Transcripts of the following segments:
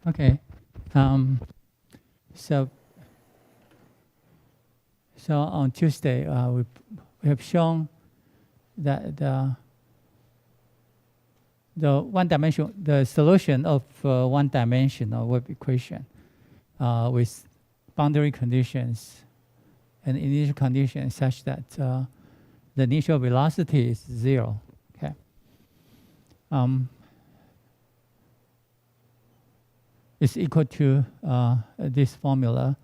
Okay. So on Tuesday, we have shown that the solution of one-dimensional wave equation with boundary conditions and initial conditions such that the initial velocity is 0. Okay. Is equal to this formula,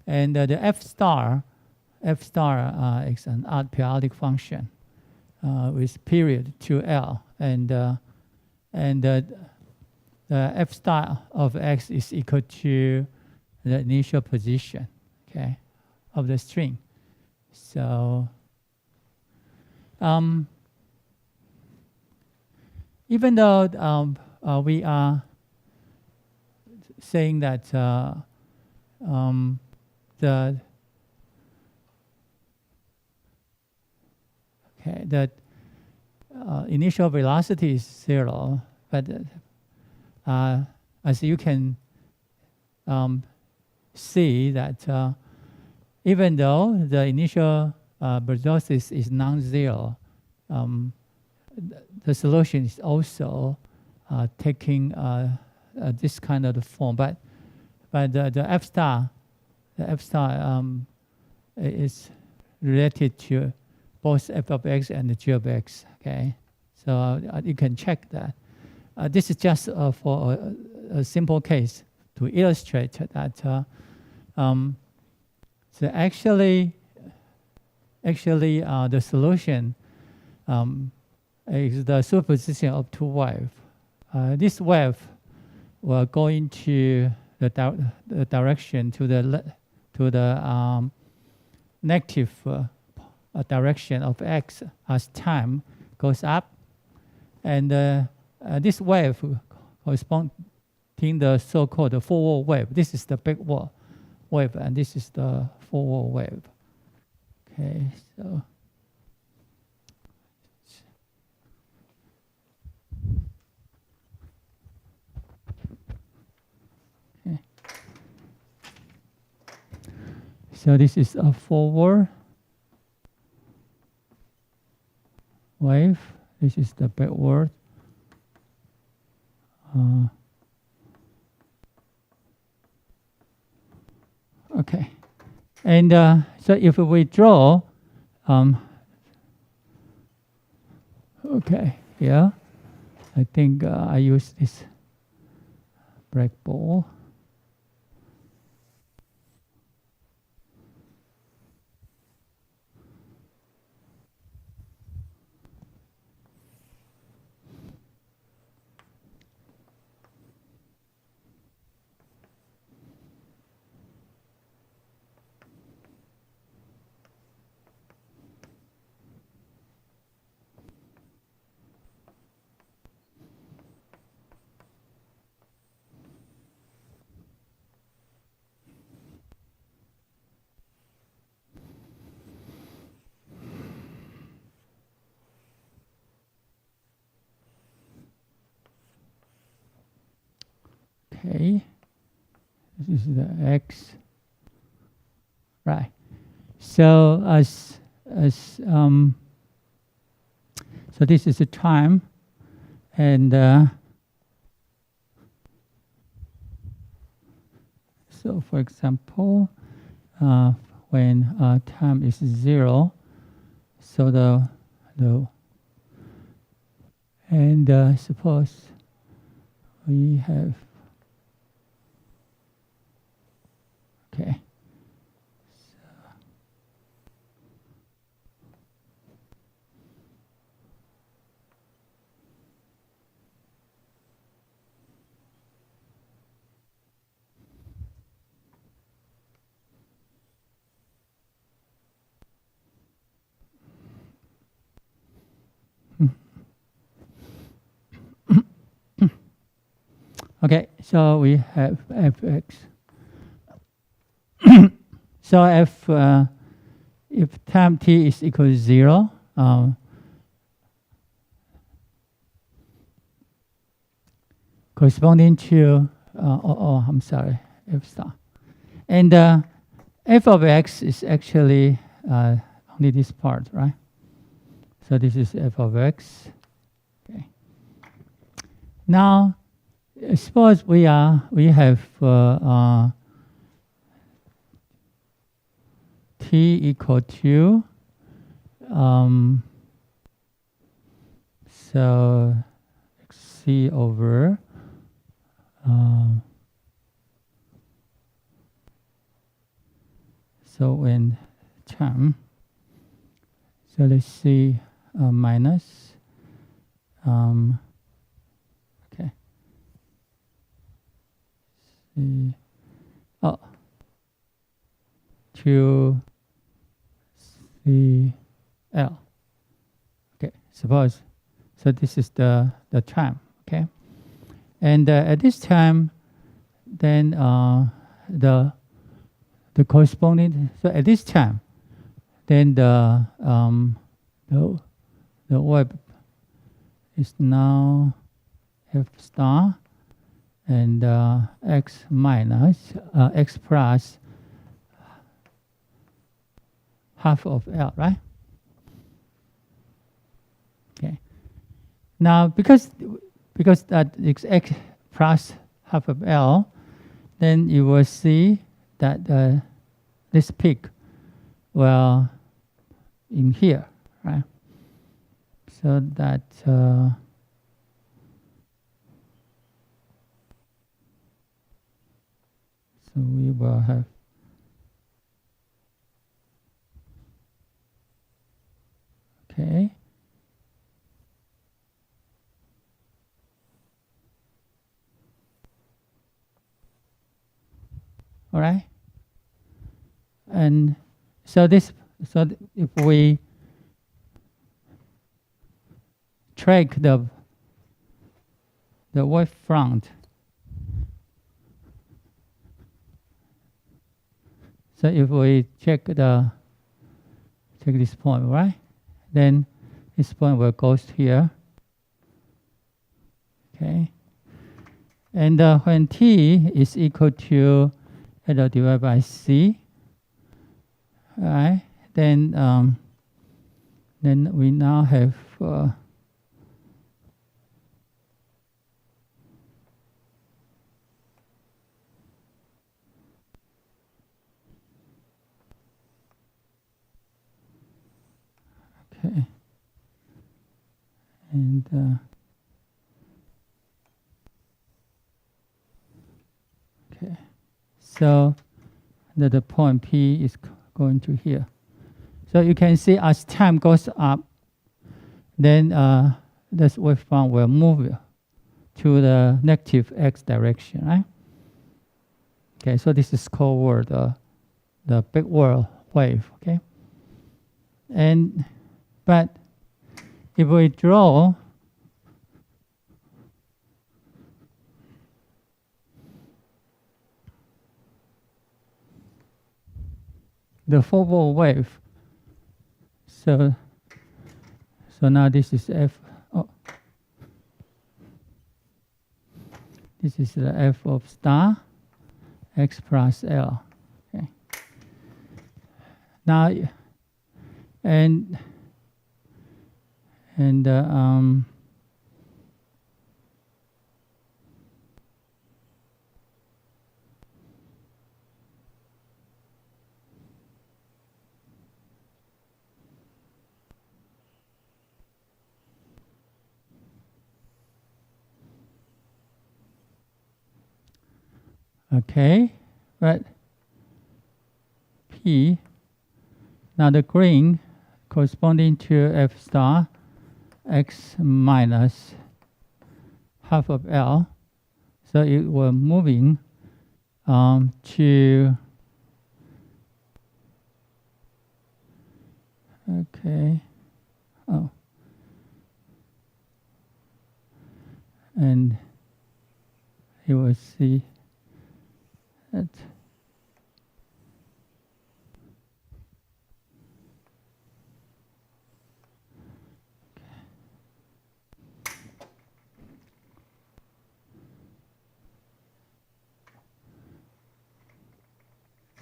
and the f star is an odd periodic function with period 2L, and the f star of x is equal to the initial position, okay, of the string. So even though we are saying that the initial velocity is 0, but as you can see that even though the initial velocity is non-zero, the solution is also taking this kind of form, but the f star is related to both f of x and the g of x. Okay, so you can check that. This is just for a simple case to illustrate that. So actually, the solution is the superposition of two waves. This wave will go into the direction to the negative direction of x as time goes up, and this wave corresponding the so-called forward wave. This is the backward wave, and this is the forward wave. Okay, so. So this is a forward wave. This is the backward. Okay, and so if we draw, okay, yeah, I think I use this black ball. Okay, this is the x, right? So so this is the time, and so for example, when time is 0, so and suppose we have. Okay. Okay, so we have fx. So if time t is equal to 0, corresponding to I'm sorry, f star. And f of x is actually only this part, right? So this is f of x. Okay. Now, suppose we have t equal to so c over so when term, so let's see minus okay, c to cl. Okay, suppose so this is the term, okay, and at this time, then the corresponding, so at this time, then the web is now f star and x minus x plus half of L, right? Okay. Now because that is x plus half of L, then you will see that this peak will in here, right? So that so we will have okay. All right. And so this, so if we track the wave front, so if we check this point, right? Then this point will go here. Okay. And when t is equal to L divided by c, right? Then we now have okay, and okay, so the point P is going to here. So you can see as time goes up, then this wavefront will move to the negative x direction, right? Okay, so this is called the big world wave, okay? And but if we draw the forward wave, so now this is f. Oh, this is the f of star x plus L. Okay. Now and okay, but P, now the green corresponding to F star x minus half of L, so it will moving to okay, oh, and you will see that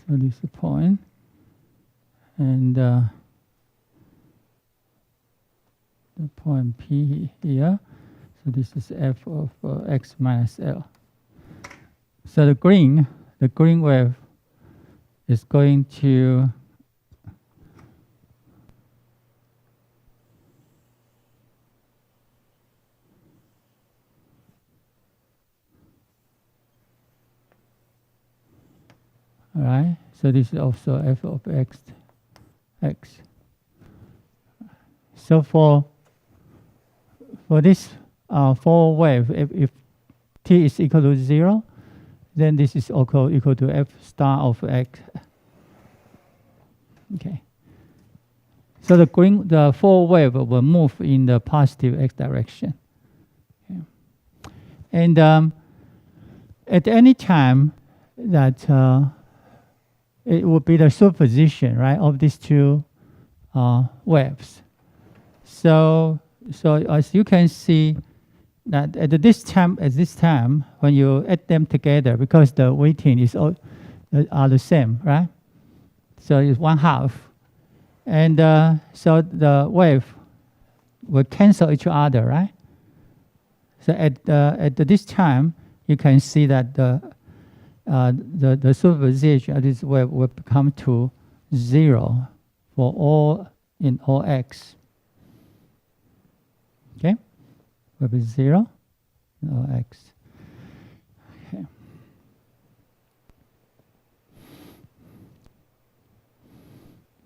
So this is the point. And the point P here. So this is f of x minus L. So the green wave is going to all right. So this is also f of x. So for this forward wave, if t is equal to 0, then this is also equal to f star of x. Okay. So the forward wave will move in the positive x direction. Okay. And at any time that it would be the superposition, right, of these two waves. So as you can see, that at this time, when you add them together, because the weighting is all are the same, right? So it's 1/2, and so the wave will cancel each other, right? So at this time, you can see that the superposition of this wave will come to 0 for all x. Okay, will be 0 in all x. Okay.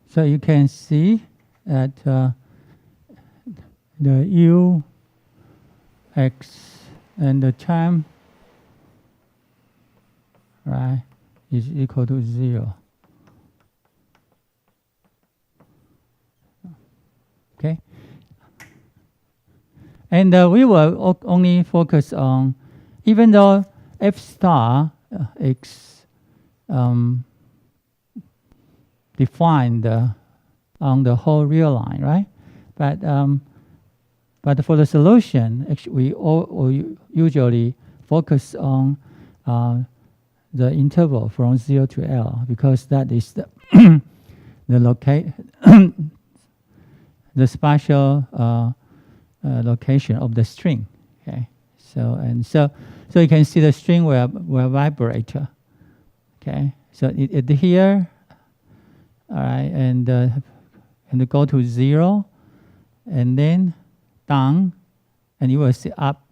So you can see that the u x and the time, right, is equal to 0. Okay. And we will only focus on, even though f star x defined on the whole real line, right? But for the solution, actually, we usually focus on the interval from 0 to L, because that is the the spatial location of the string. Okay, so you can see the string will vibrate. Okay, so it here, all right, and go to 0, and then down, and you will see up.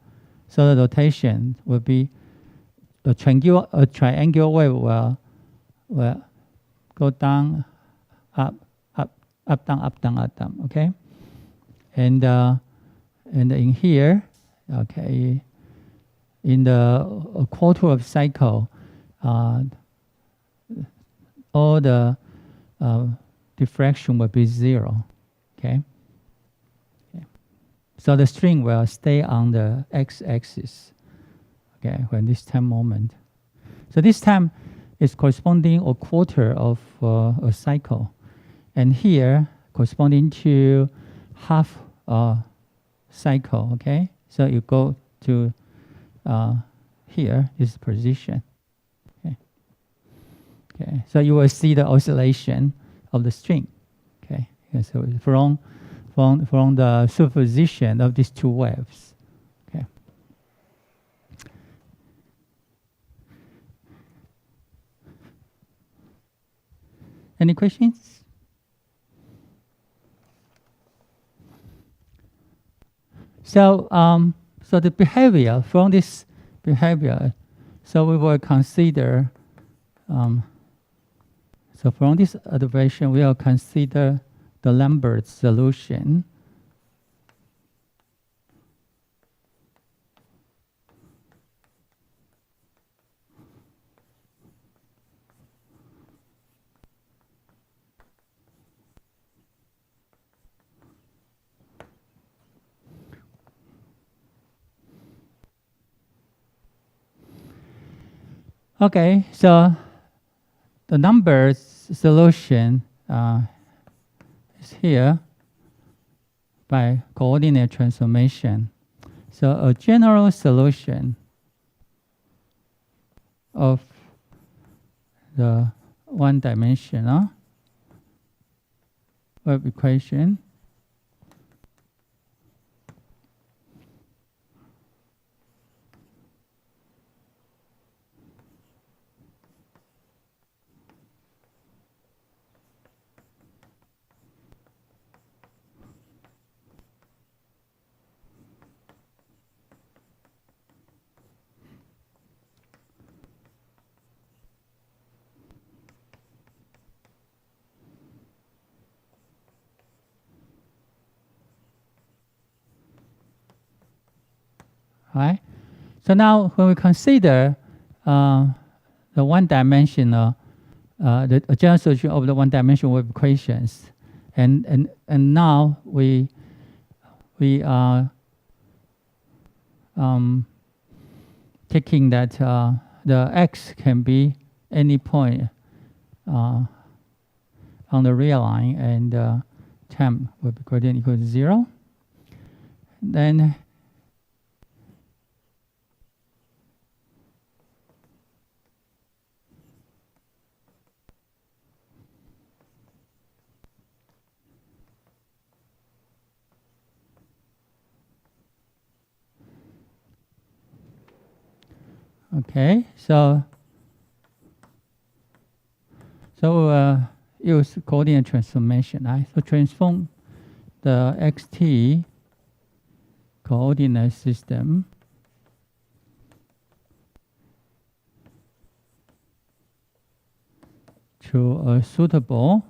So the rotation will be a triangular wave will go down, up, down. Okay, and in here, okay, in the quarter of cycle, all the diffraction will be 0. Okay. So the string will stay on the x-axis. Okay, when this time moment. So this time is corresponding a quarter of a cycle, and here corresponding to half cycle. Okay, so you go to here, this position. Okay. Okay, so you will see the oscillation of the string. Okay, yeah, so from the superposition of these two waves. Okay. Any questions? So the behavior, from this behavior, so we will consider, so from this observation, we will consider the Lambert solution. Okay, so the Lambert solution is here by coordinate transformation. So a general solution of the one-dimensional wave equation. Right? So now when we consider the one-dimensional, the general solution of the one-dimensional wave equations, and now we are taking that the x can be any point on the real line, and time will be greater than or equal to 0. Then okay, so use coordinate transformation. Right? So transform the xt coordinate system to a suitable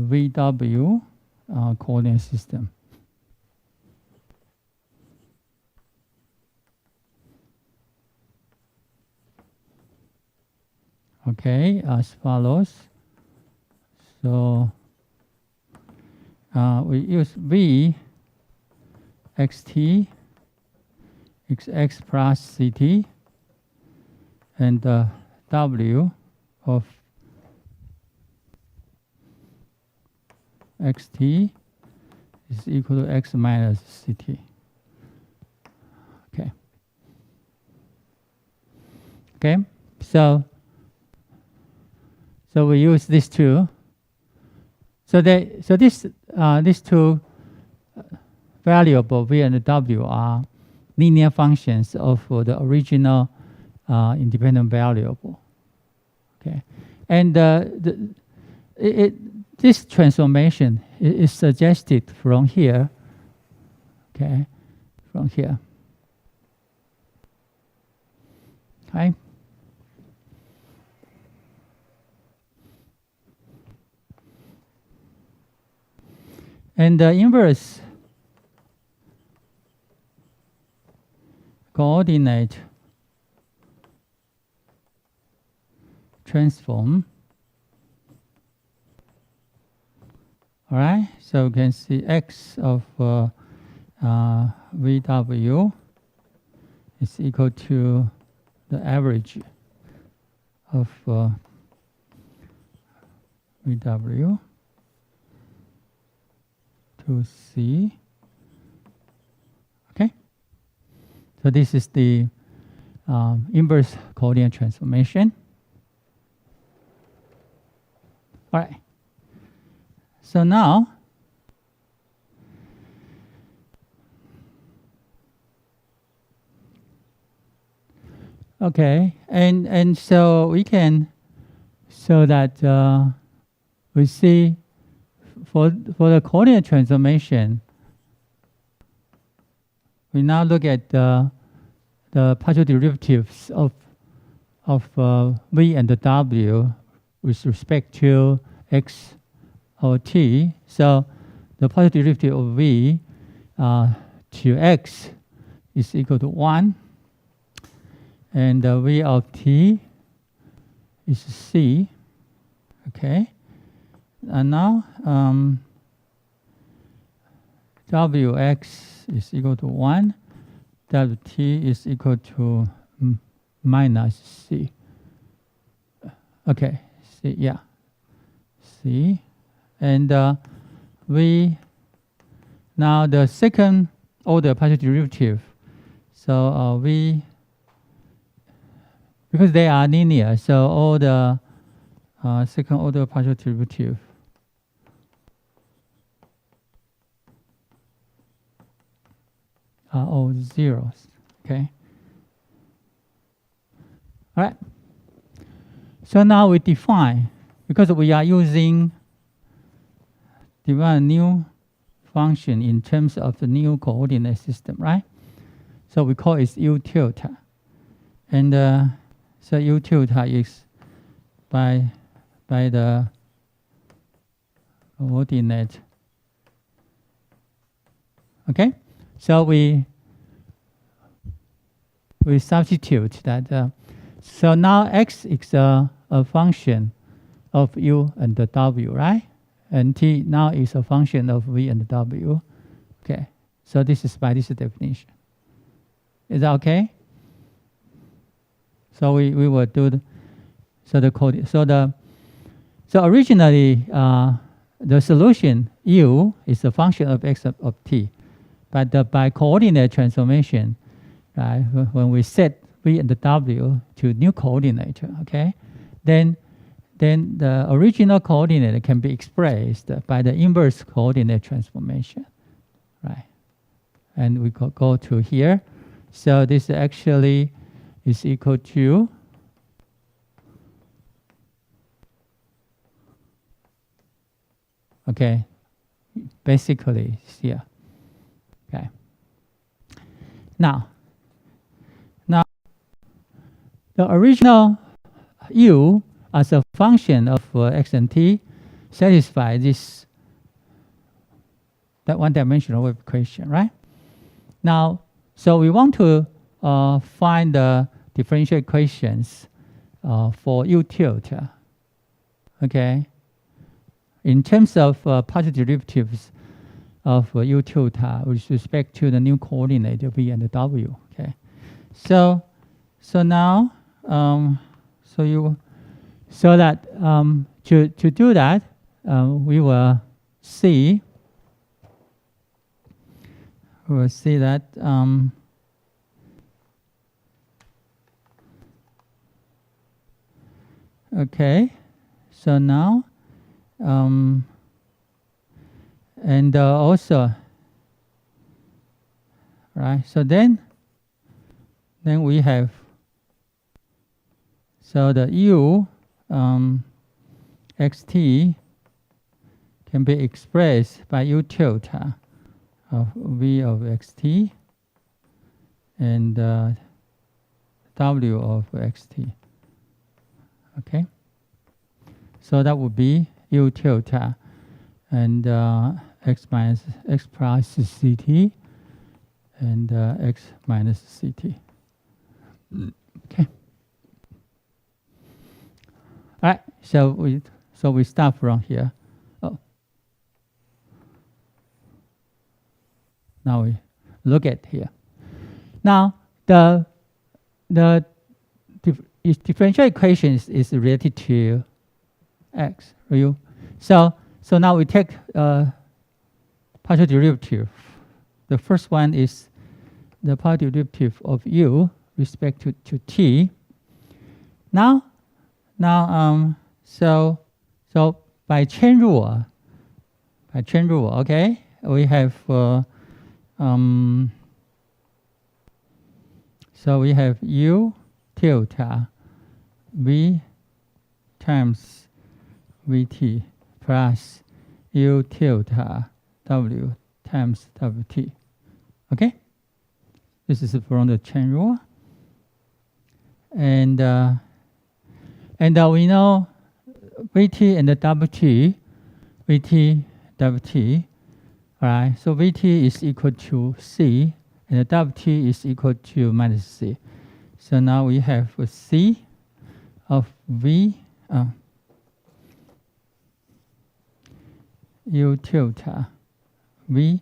VW coordinate system. Okay, as follows. So we use V xt xx plus ct and W of xt is equal to x minus ct. Okay. Okay. So we use these two. So these two variable v and w are linear functions of the original independent variable. Okay, and this transformation is suggested from here. Okay, from here. Okay. And the inverse coordinate transform. All right, so you can see x of VW is equal to the average of VW to C. Okay, so this is the inverse coordinate transformation. All right. So now, okay, and so we can, so that we see for the coordinate transformation, we now look at the partial derivatives of v and the w with respect to x or t. So the partial derivative of v to x is equal to 1, and v of t is c. Okay, and now wx is equal to 1, wt is equal to minus c. Okay, c, yeah, c. And we now the second order partial derivative. So we, because they are linear, so all the second order partial derivative are all zeros. Okay. All right. So now we define, because we are using define a new function in terms of the new coordinate system, right? So we call it U tilde. And so U tilde is by the coordinate. Okay? So we substitute that. So now x is a function of u and the w, right? And t now is a function of v and w. Okay. So this is by this definition. Is that okay? So we will do the so originally the solution u is a function of x of t, but by coordinate transformation, right? When we set v and w to new coordinate, okay, then the original coordinate can be expressed by the inverse coordinate transformation, right? And we go to here. So this actually is equal to okay, basically here. Okay. Now the original u as a function of x and t satisfy that one-dimensional wave equation, right? Now, so we want to find the differential equations for u tilde. Okay, in terms of partial derivatives of u tilde with respect to the new coordinate v and w. Okay, so now so that to do that we will see that okay, so now and also right, so then we have so the u xt can be expressed by u tilde of v of xt and w of xt. Okay, so that would be u tilde and x minus x plus ct and x minus ct. Okay. All right. So we start from here. Oh. Now we look at here. Now the differential equation is related to x. So now we take partial derivative. The first one is the partial derivative of u respect to t. Now so by chain rule, okay, we have so we have u tilde v times vt plus u tilde w times wt. Okay, this is from the chain rule, and we know vt and the wt, all right. So vt is equal to c, and the wt is equal to minus c. So now we have a c of v u tilde v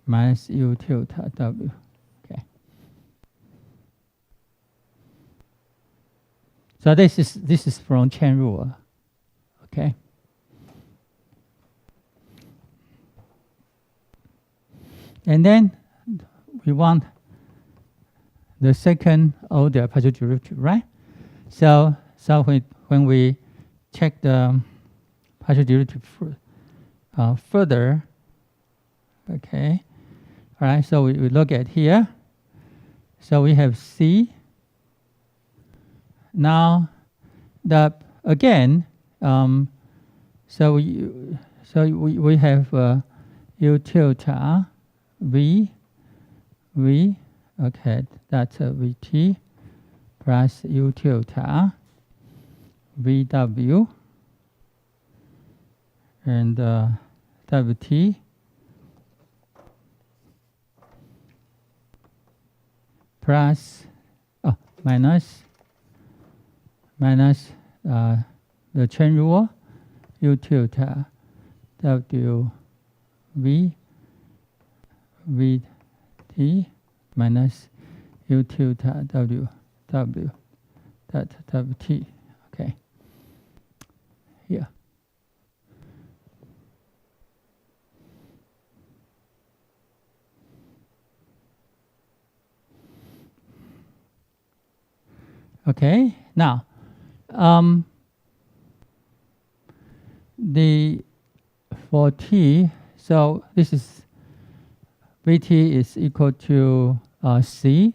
minus u tilde w. Okay. So this is from chain rule. Okay. And then we want the second order partial derivative, right? So when we check the partial derivative further, okay, all right, so we look at here. So we have C. Now, again, so we have U tilde V, okay, that's Vt plus U tilde Vw and Wt plus minus the chain rule U tilde W V Vt minus U tilde W that Wt, okay, here. Okay, now for T, so this is Vt is equal to C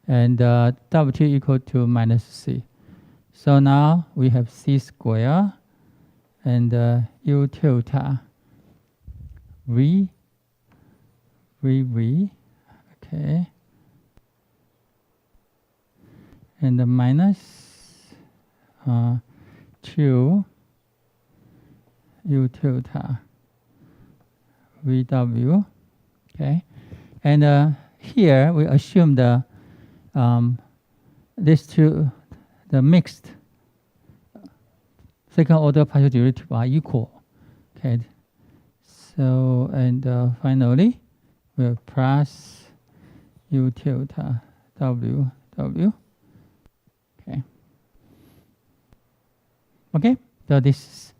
and Wt equal to minus C. So now we have C square and U tilde V, okay, and the minus 2 U tilde Vw, okay, and here we assume these two, the mixed second order partial derivative are equal, okay. So and finally we have plus U tilde W, okay. Okay, so this is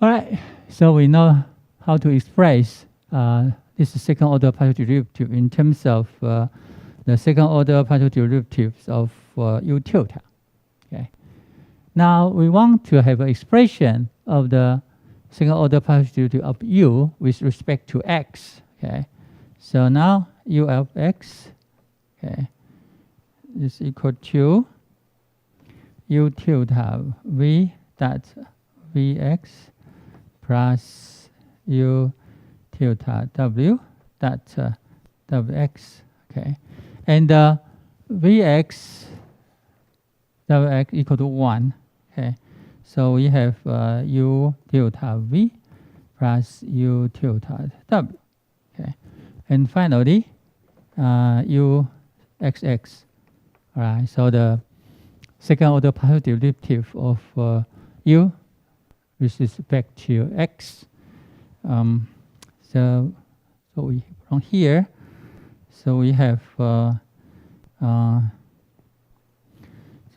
all right. So we know how to express this second order partial derivative in terms of the second order partial derivatives of U tilde. Okay. Now we want to have an expression of the second order partial derivative of U with respect to x. Okay. So now U of x, okay, is equal to U tilde V dot Vx plus U tilde W dot Wx, okay, and Vx Wx equal to 1, okay, so we have U tilde V plus U tilde W, okay, and finally U xx, all right, so the second order partial derivative of U with respect to x. So we from here, so we have so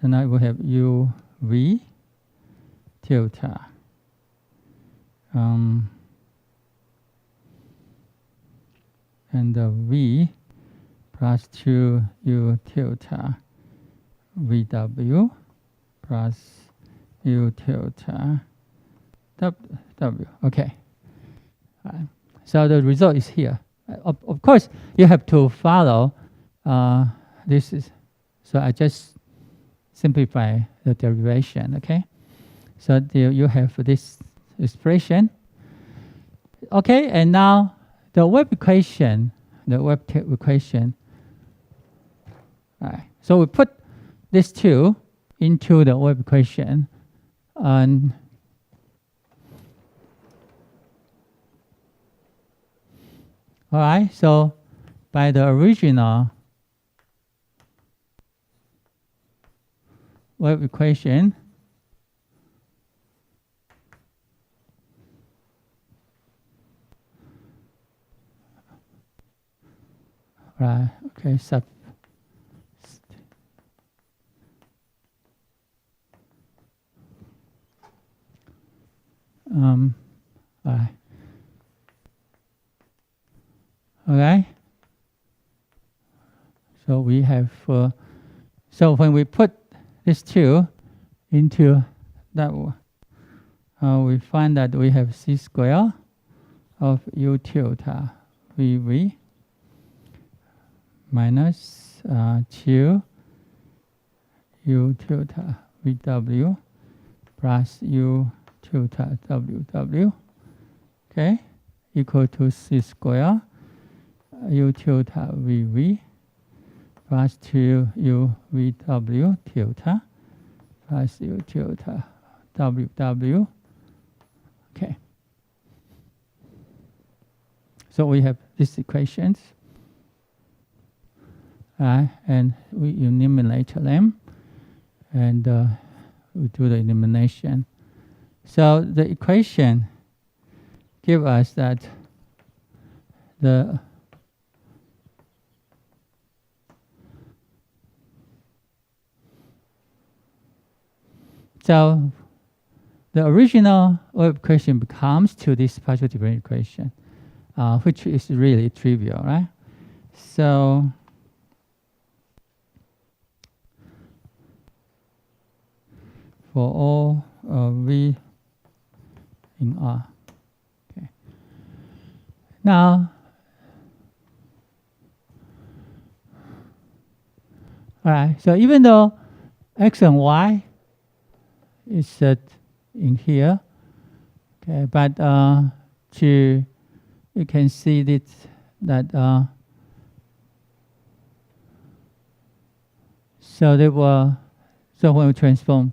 now we have U V tilde and V plus 2 U tilde Vw plus U tilde W. Okay. So the result is here. Of course, you have to follow this. So I just simplify the derivation. Okay. So there you have this expression. Okay, and now the wave equation. The wave equation. All right. So we put these two into the wave equation, and all right, so by the original wave equation, right, okay, all right. Okay. So we have, so when we put these two into that, we find that we have c square of u tilde vv minus 2 u tilde vw plus u tilde ww, okay, equal to c square u tilde vv plus 2 u vw tilde plus u tilde ww. Okay. So we have these equations, and we eliminate them, and we do the elimination. So the equation gives us that so the original wave equation becomes to this partial differential equation, which is really trivial, right? So for all v in R. Okay. Now, all right. So even though x and y is set in here, okay, but you can see that so when we transform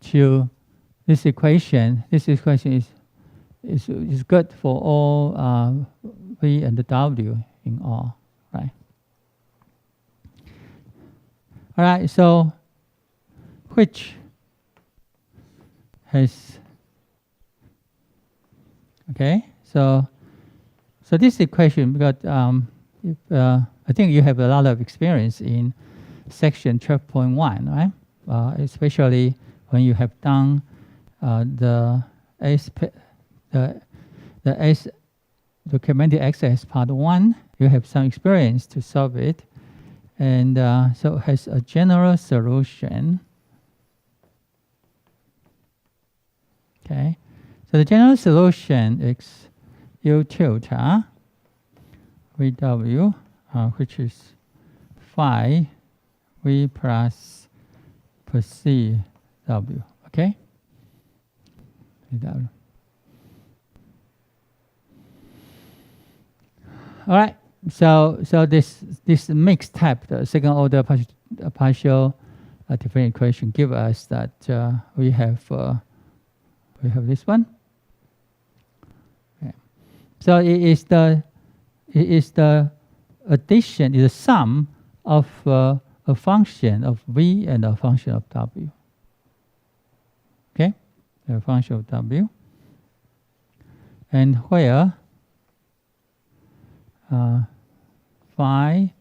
to this equation is good for all v and w in R, right? All right, so which has, okay, so this equation, because I think you have a lot of experience in section 12.1, right? Especially when you have done the documented access part 1, you have some experience to solve it, and so it has a general solution. Okay, so the general solution is u tilde vw, which is phi v plus c w. Okay. All right. So this mixed type, the second order partial differential equation, give us that we have this one. Okay. So it is the addition, is the sum of a function of v and a function of w. Okay, a function of w, and where phi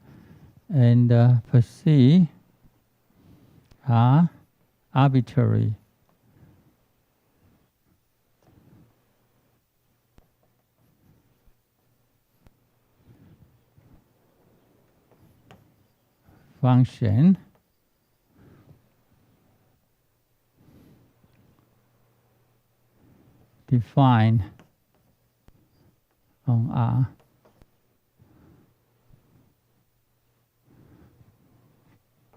and c are arbitrary function defined on R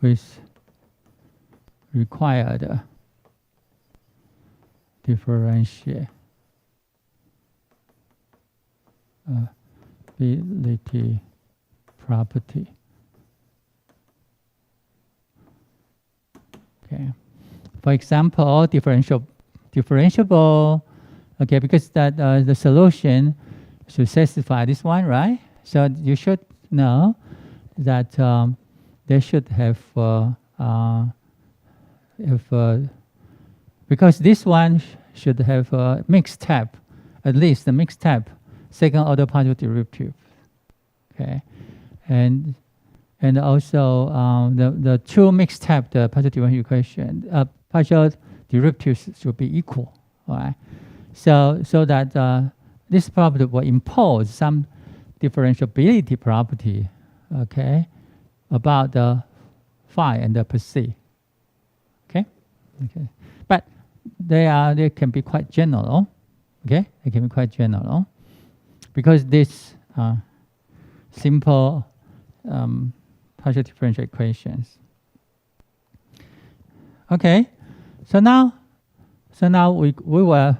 with required differentiability property. Okay. For example, differentiable. Okay, because that the solution should satisfy this one, right? So you should know that they should have because this one should have a mixed type, at least the mixed type second order partial derivative. Okay, and also the two mixed type the partial differential equation partial derivatives should be equal. All right, so that this property will impose some differentiability property, okay, about the phi and the per se. Okay, but they can be quite general. Okay, they can be quite general because this simple partial differential equations. Okay, so now we will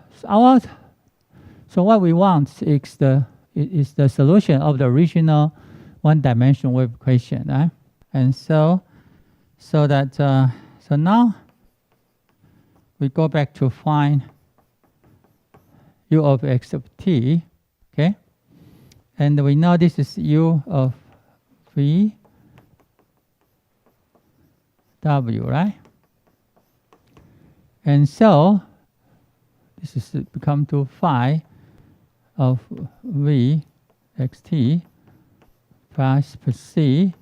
so what we want is the solution of the original one-dimensional wave equation, right? And so now we go back to find u of x of t, okay? And we know this is u of v w, right? And so this is become to phi of v xt plus per c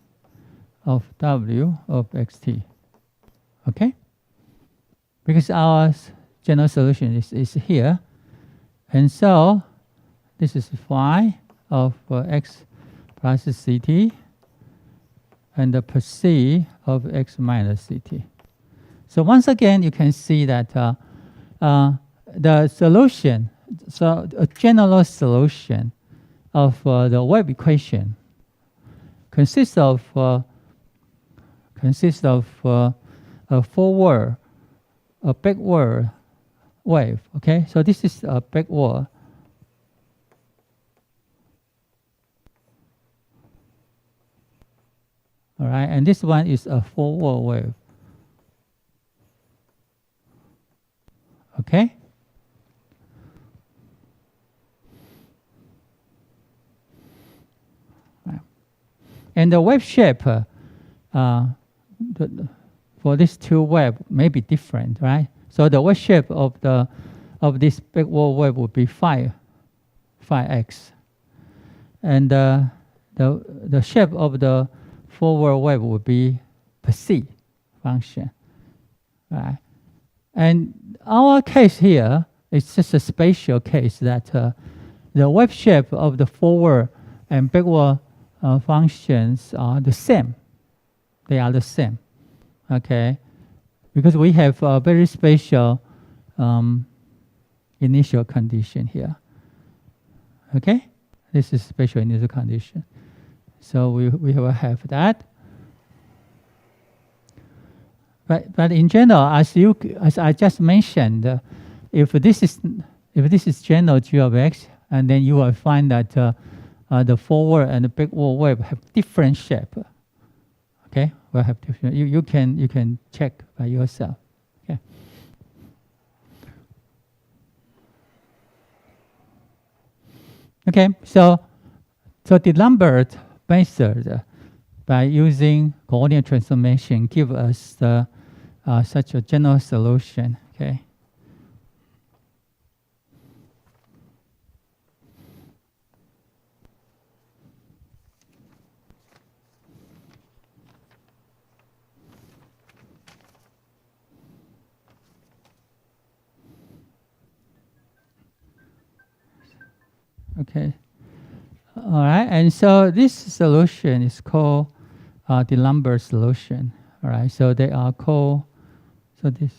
of w of xt. Okay? Because our general solution is here. And so this is phi of x plus ct and the per c of x minus ct. So once again, you can see that the solution, so a general solution of the wave equation consists of a forward, a backward wave. Okay, so this is a backward. All right, and this one is a forward wave. Okay. And the wave shape for these two waves may be different, right? So the wave shape of this backward wave would be phi x, and the shape of the forward wave would be per c function, right? And our case here is just a special case that the wave shape of the forward and backward functions are the same. They are the same, okay? Because we have a very special initial condition here, okay? This is special initial condition. So we will have that. But in general, as I just mentioned, if this is general g of x, and then you will find that the forward and the backward wave have different shape. Okay, will have different. You can check by yourself. Okay. Okay. So the Lambert method by using coordinate transformation give us such a general solution. Okay. Okay. All right. And so this solution is called the Lambert solution. All right. So they are called. So this.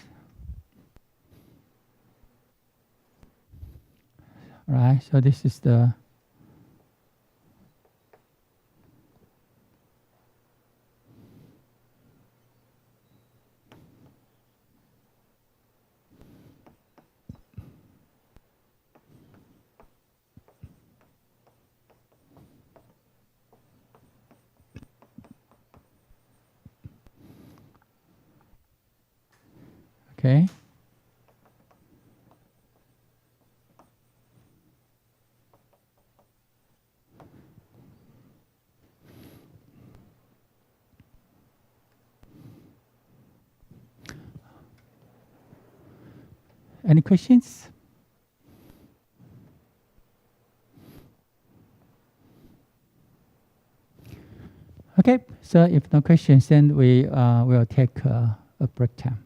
All right. So this is the. Okay. Any questions? Okay. So if no questions, then we will take a break time.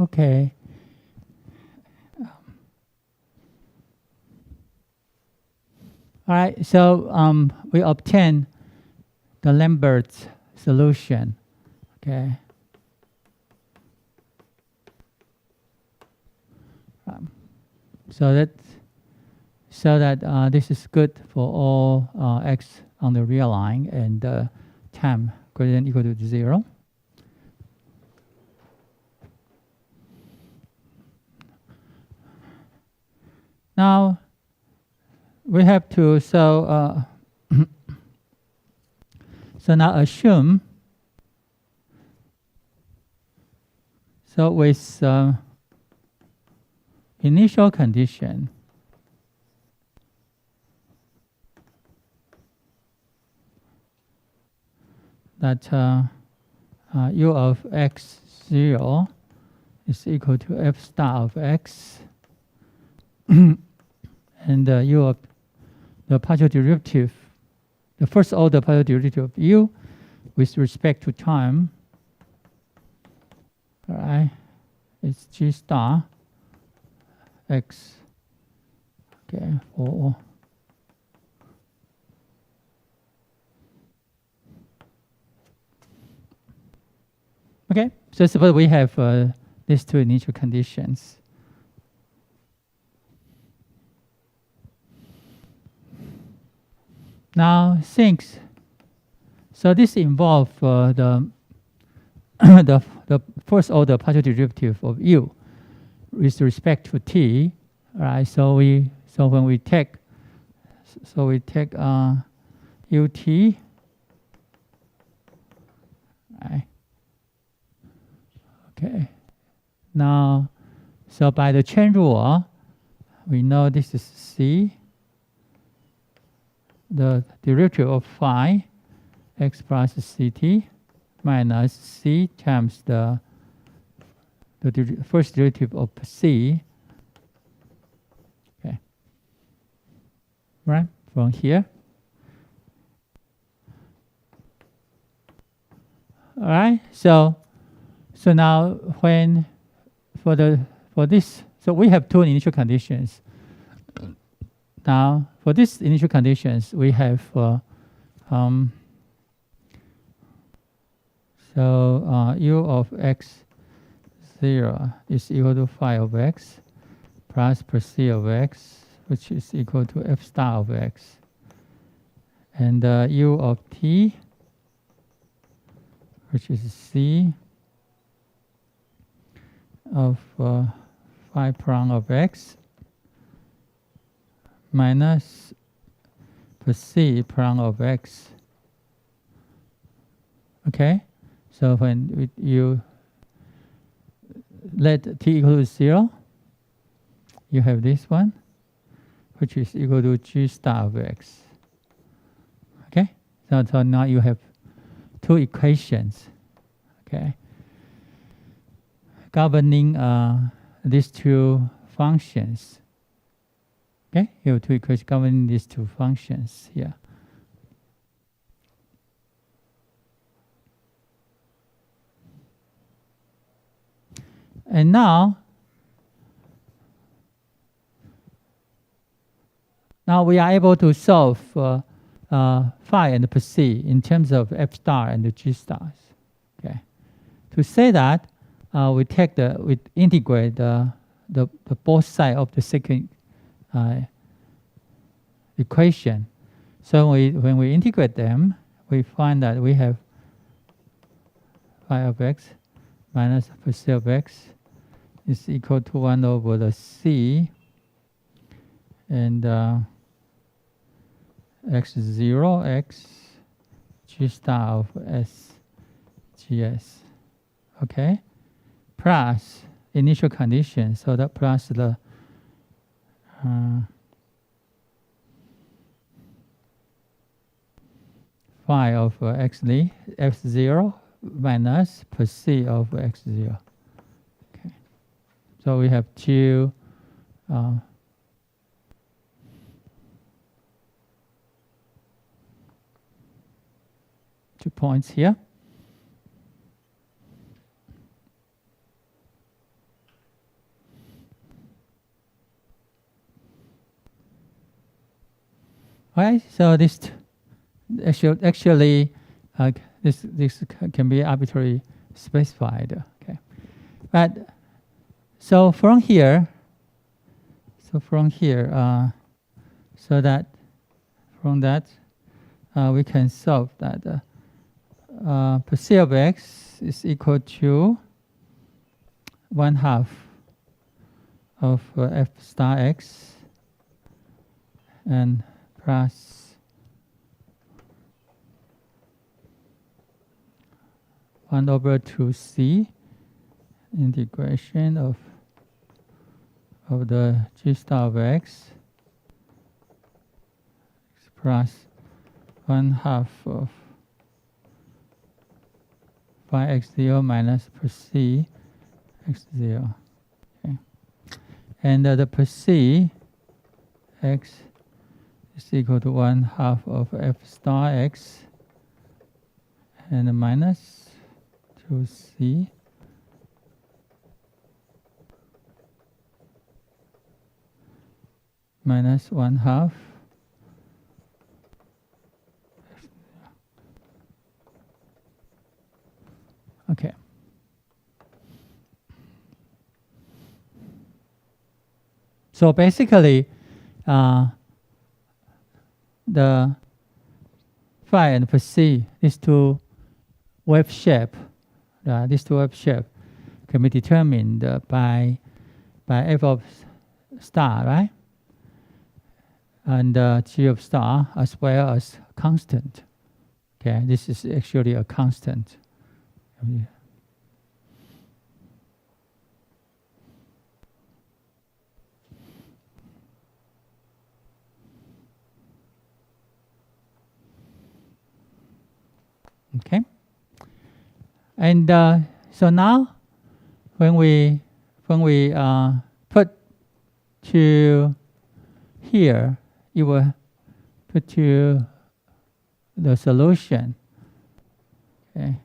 Okay. All right, so we obtain the Lambert's solution. Okay. So that this is good for all x on the real line and time greater than or equal to 0. Now we have to so now assume with initial condition that u of x0 is equal to f star of x and u of the partial derivative, the first order partial derivative of u with respect to time, all right, it's g star x, okay, for okay, so suppose we have these two initial conditions. Now, so this involves the the first order partial derivative of u with respect to t, right? So when we take ut, right? Okay. Now, so by the chain rule, we know this is c. The derivative of phi x plus ct minus c times the first derivative of c, okay, right, from here. All right, so now when for this, so we have two initial conditions. Now, for these initial conditions, we have u of x0 is equal to phi of x plus per c of x, which is equal to f star of x, and u of t, which is c of phi prime of x minus per c prime of x. Okay, so when you let t equal to 0, you have this one, which is equal to g star of x. Okay, so now you have two equations, okay, governing these two functions. Okay, you have two equations governing these two functions here. And now we are able to solve phi and per c in terms of f star and the g stars. Okay, to say that we integrate the both sides of the second equation. So when we integrate them, we find that we have phi of x minus per c of x is equal to 1 over the c and x0 x g star of s gs, okay, plus initial condition, so that plus the phi of x0 minus per c of x0. Okay, so we have two points here. right? So this actually this can be arbitrarily specified. Okay, but so from here, so that from that we can solve that Psi of x is equal to 1/2 of f star x and plus 1/2c integration of the g star of x plus 1/2 of phi x0 minus Psi x0. Okay. And the Psi x is equal to 1/2 of f star x and minus 2c minus 1/2 okay. So basically, the phi and Psi, these two wave shape can be determined by f of star, right? And g of star as well as constant. Okay, this is actually a constant. Okay, and so now when we put to here, you will put to the solution. Okay.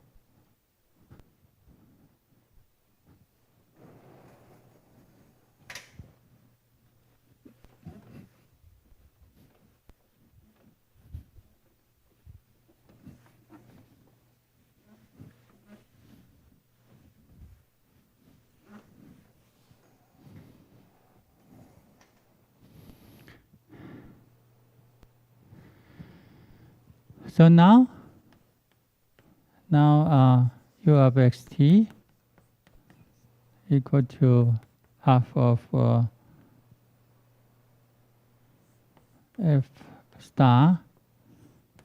So now u of xt equal to half of f star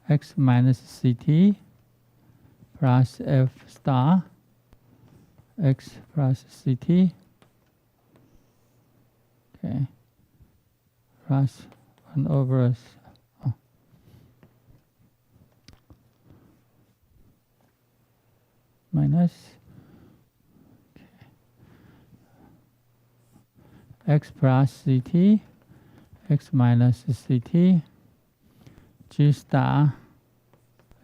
x minus ct plus f star x plus ct, okay, plus 1/, minus x plus ct, x minus ct, g star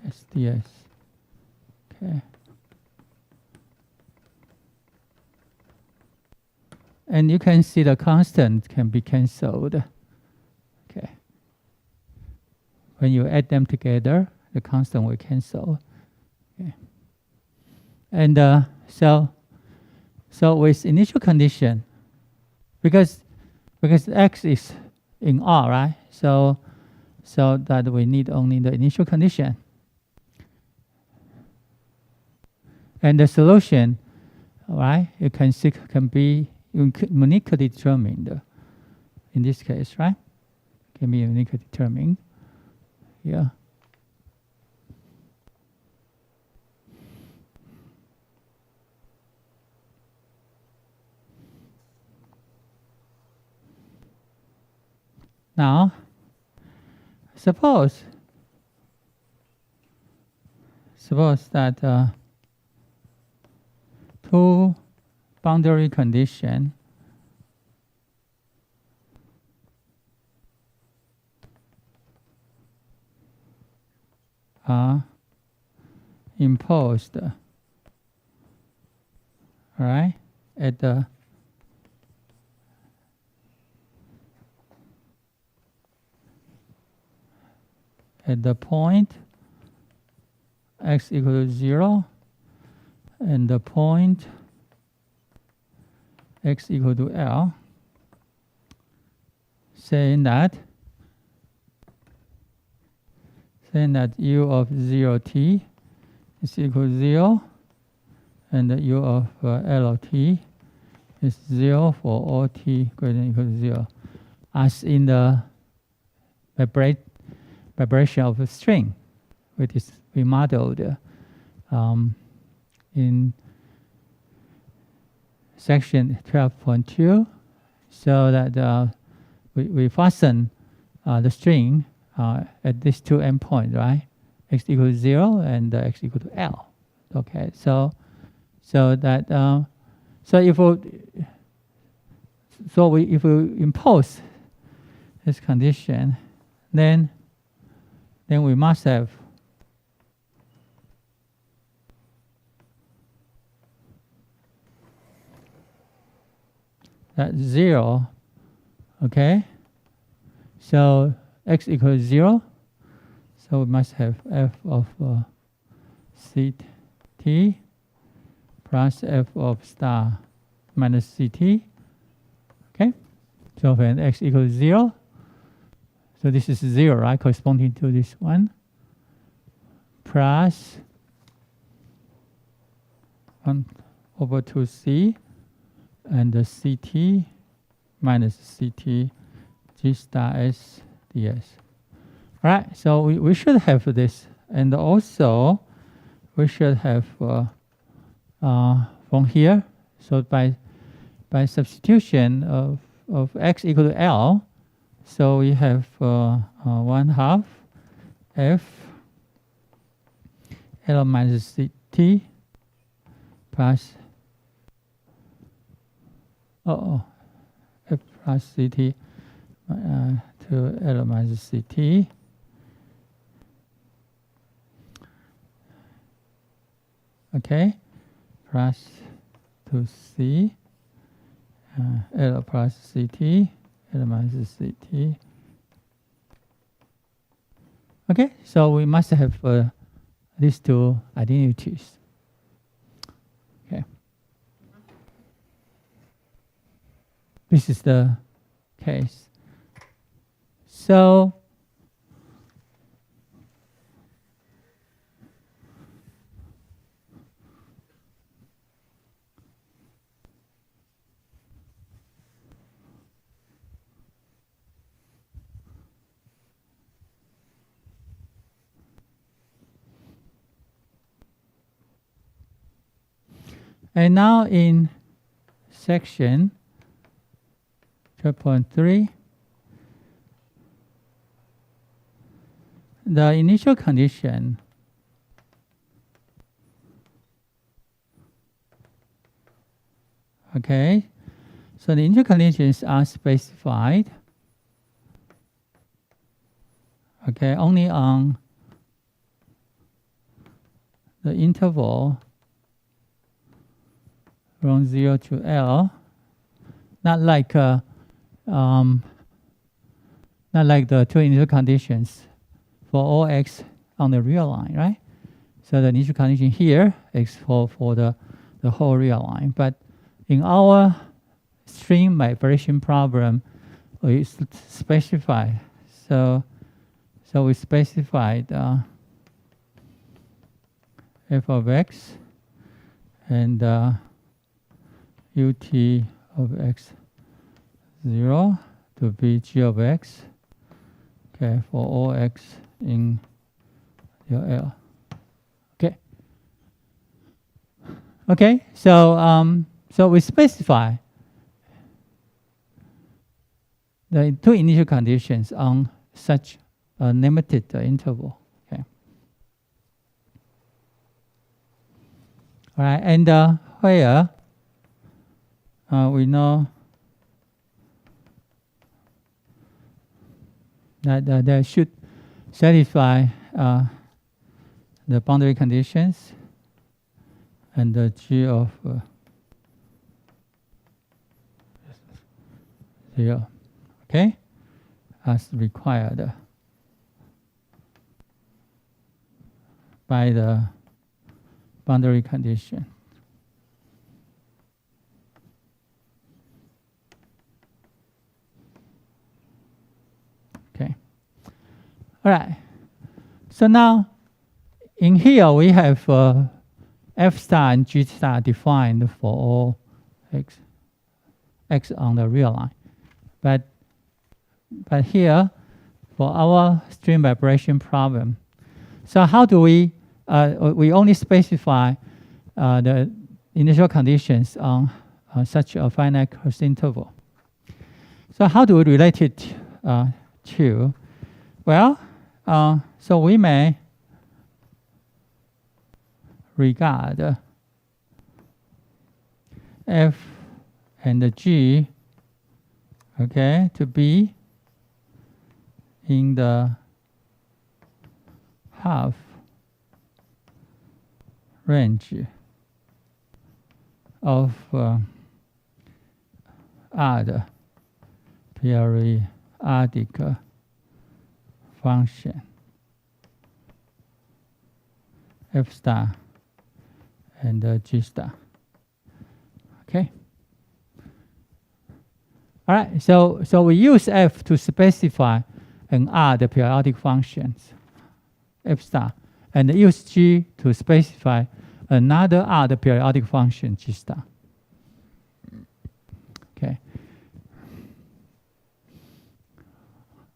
SDS. Okay. And you can see the constant can be cancelled. Okay. When you add them together, the constant will cancel. Okay. And so with initial condition, because x is in R, right? So that we need only the initial condition. And the solution, right? You can see can be uniquely determined. In this case, right? Can be uniquely determined. Yeah. Now, suppose that two boundary conditions are imposed, right, at the at the point x equal to 0 and the point x equal to L, saying that u of 0t is equal to 0 and the u of L of t is 0 for all t greater than or equal to 0, as in the vibration of a string, which is we modeled in section 12.2, so that we fasten the string at these two endpoints, right? X equal to 0 and x equal to L. Okay, so if we impose this condition, then we must have that 0. Okay, so x equals 0, so we must have f of ct plus f of star minus ct. Okay, so when x equals 0, so this is 0, right, corresponding to this one, plus 1 over 2c and the ct minus ct g star s ds. All right, so we should have this, and also we should have from here, so by substitution of x equal to L, so we have 1/2 f L minus ct plus f plus ct to L minus ct okay, plus 2c L plus ct L minus ct. Okay, so we must have these two identities. Okay, this is the case. So and now in section 12.3, the initial condition okay, so the initial conditions are specified okay only on the interval from 0 to L, not like the two initial conditions for all x on the real line, right? So the initial condition here is for the whole real line, but in our string vibration problem, we specify. So we specified f of x and ut of x 0 to be g of x, okay, for all x in your L. Okay. Okay. So so we specify the two initial conditions on such a limited interval. Okay. All right, and where we know that they should satisfy the boundary conditions and the g of 0, okay, as required. by the boundary condition. Okay. All right. So now in here we have f star and g star defined for all x on the real line. But here, for our string vibration problem, so how do we only specify the initial conditions on such a finite cost interval. So how do we relate it to? Well, so we may regard f and g, okay, to be in the half range of odd periodic function f star and g star. Okay. All right. So we use f to specify an odd periodic functions f star, and use g to specify another odd periodic function g star. Okay.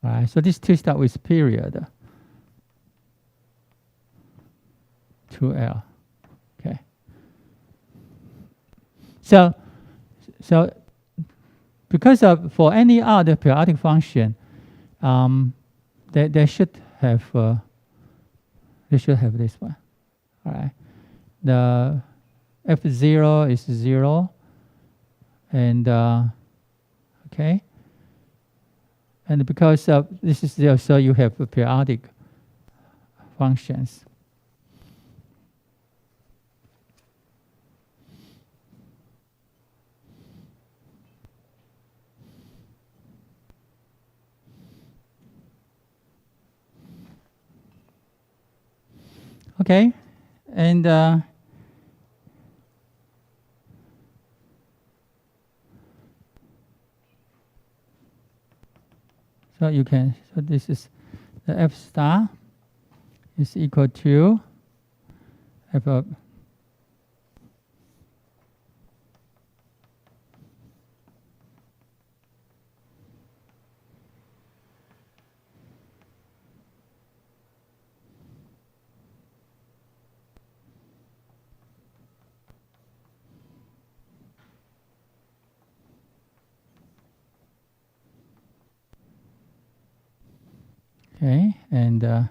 All right. So this two start with period 2L. Okay. So because of for any other periodic function, they should have this one. All right. The f0 is 0, and okay. And because of this is 0, so you have periodic functions. Okay, and so you can, so this is the f star is equal to f of okay, and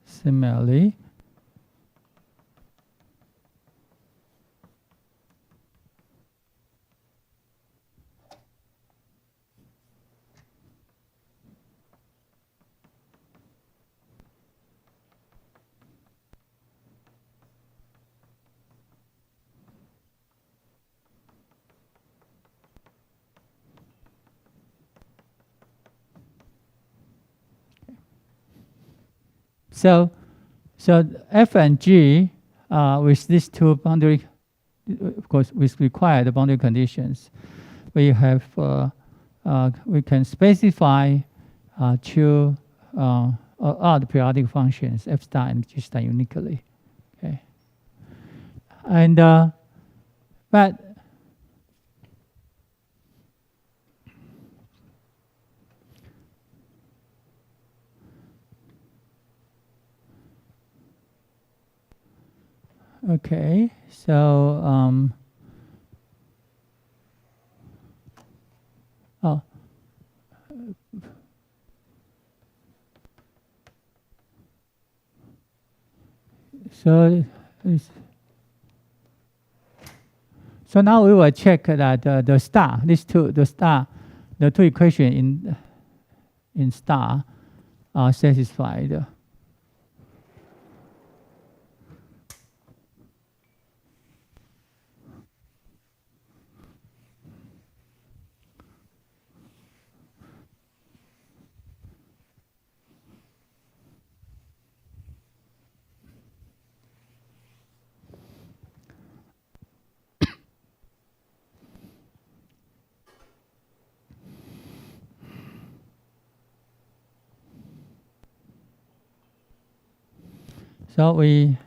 similarly, so f and g with these two boundary, of course, with required boundary conditions, we have we can specify two odd periodic functions f star and g star uniquely. Okay, and but okay, so so now we will check that the two equations in star are satisfied. So we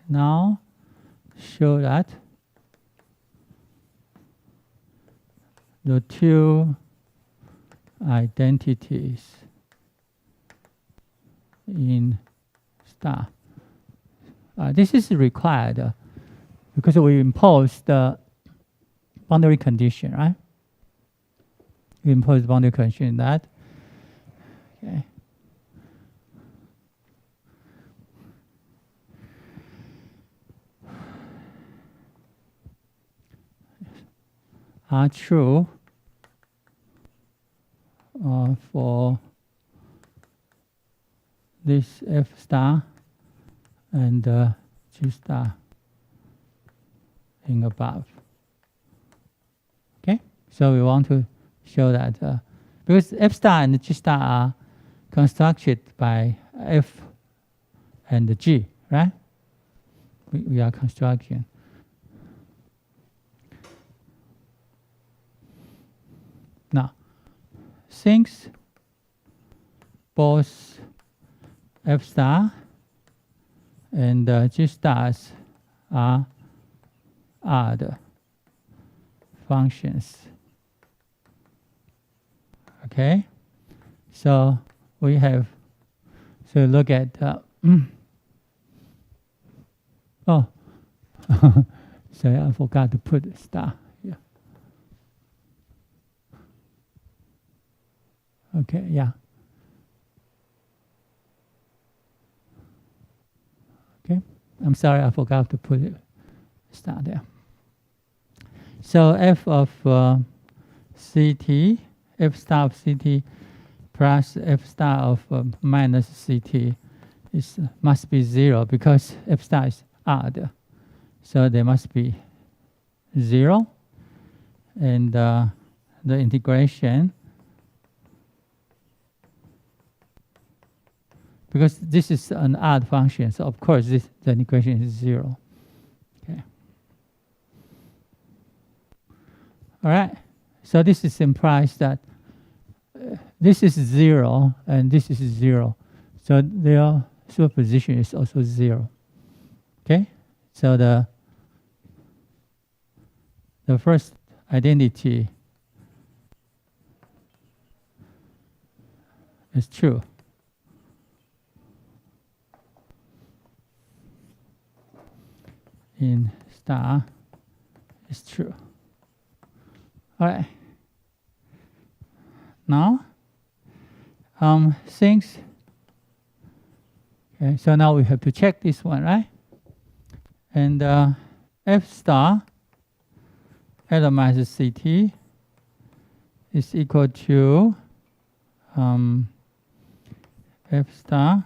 now show that the two identities in star. This is required because we impose the boundary condition, right? We impose boundary condition that. Okay. Are true for this F star and G star in above. Okay, so we want to show that because F star and G star are constructed by F and G, right? We are constructing. Now, since both F star and G stars are odd functions, okay, so we have to look at oh sorry, I forgot to put a star here. Okay, yeah. Okay, I'm sorry, I forgot to put a star there. So f of ct, f star of ct plus f star of minus ct must be 0 because f star is odd. So they must be 0. And the integration, because this is an odd function, so of course the integration is 0. Okay. All right. So this implies that this is 0 and this is 0. So their superposition is also 0. Okay. So the first identity is true. In star is true. All right. Now, things. Okay, so now we have to check this one, right? And f star L minus ct is equal to f star.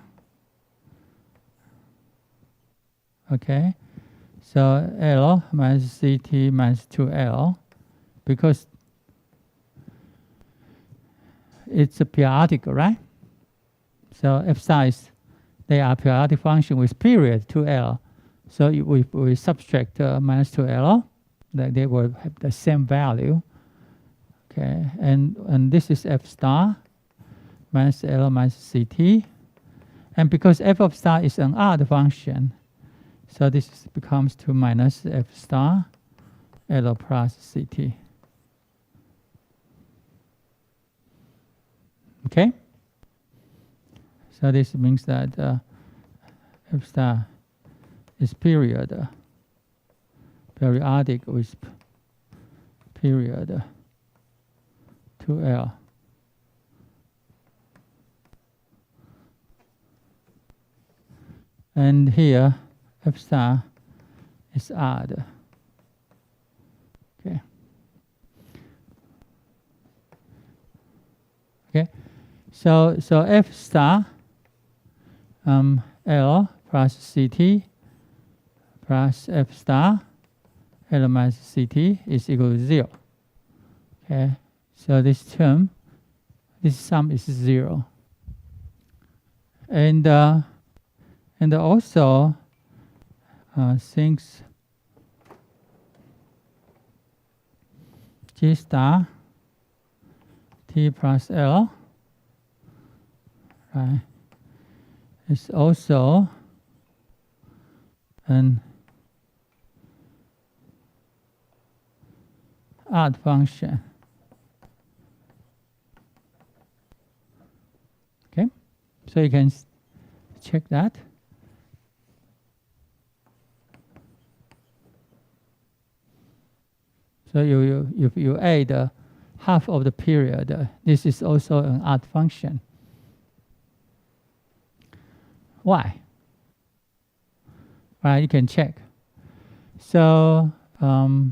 Okay. So L minus ct minus 2L, because it's a periodic, right? So f star is, they are periodic function with period 2L. So we subtract minus 2L, that they will have the same value. Okay, and this is f star minus L minus ct. And because f of star is an odd function, so this becomes 2 minus f star L plus ct. Okay? So this means that f star is periodic with period 2L. And here f star is odd. Okay. Okay. So F star L plus CT plus F star L minus CT is equal to 0. Okay, so this term, this sum is 0. And also since G star T plus L, right, is also an odd function. Okay, so you can check that. So if you add half of the period, this is also an odd function. Why? Right, you can check. So so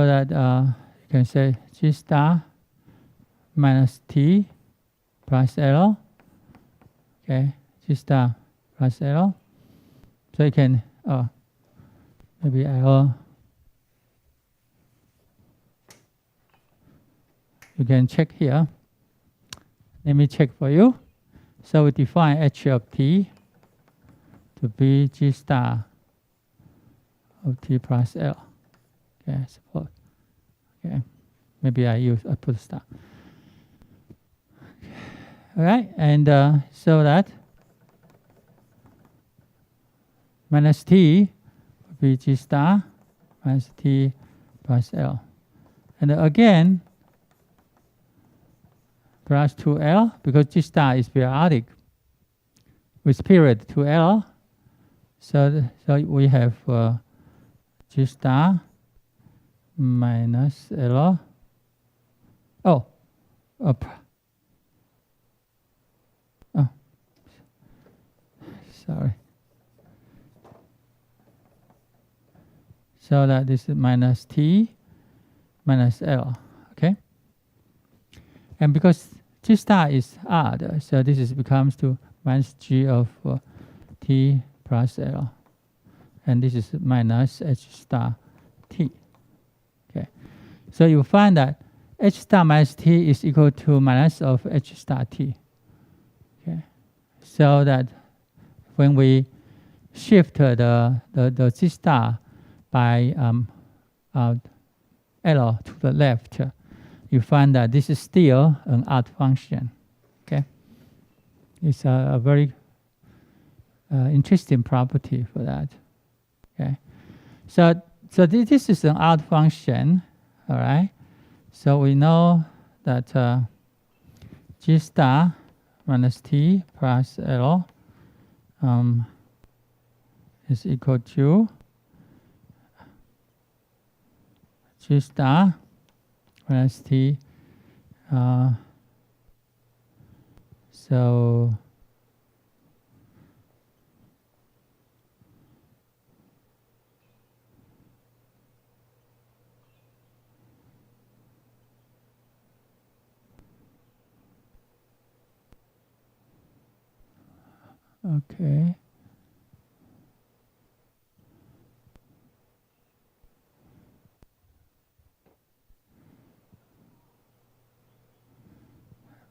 that you can say G star minus T plus L. Okay, G star plus L. So you can maybe L. You can check here. Let me check for you. So we define H of T to be G star of T plus L. Okay, suppose. Okay, maybe I put star. All right, and so that minus T will be G star minus T plus L. And again, plus 2L, because G star is periodic with period 2L. So we have G star minus L. Sorry. So that this is minus T minus L. Okay. And because G star is odd, so this becomes to minus G of T plus L. And this is minus H star T. Okay. So you find that H star minus T is equal to minus of H star T. Okay. So that when we shift the G star by L to the left, you find that this is still an odd function. Okay, it's a very interesting property for that. Okay, so this is an odd function. All right, so we know that G star minus T plus L is equal to G star minus T. So okay.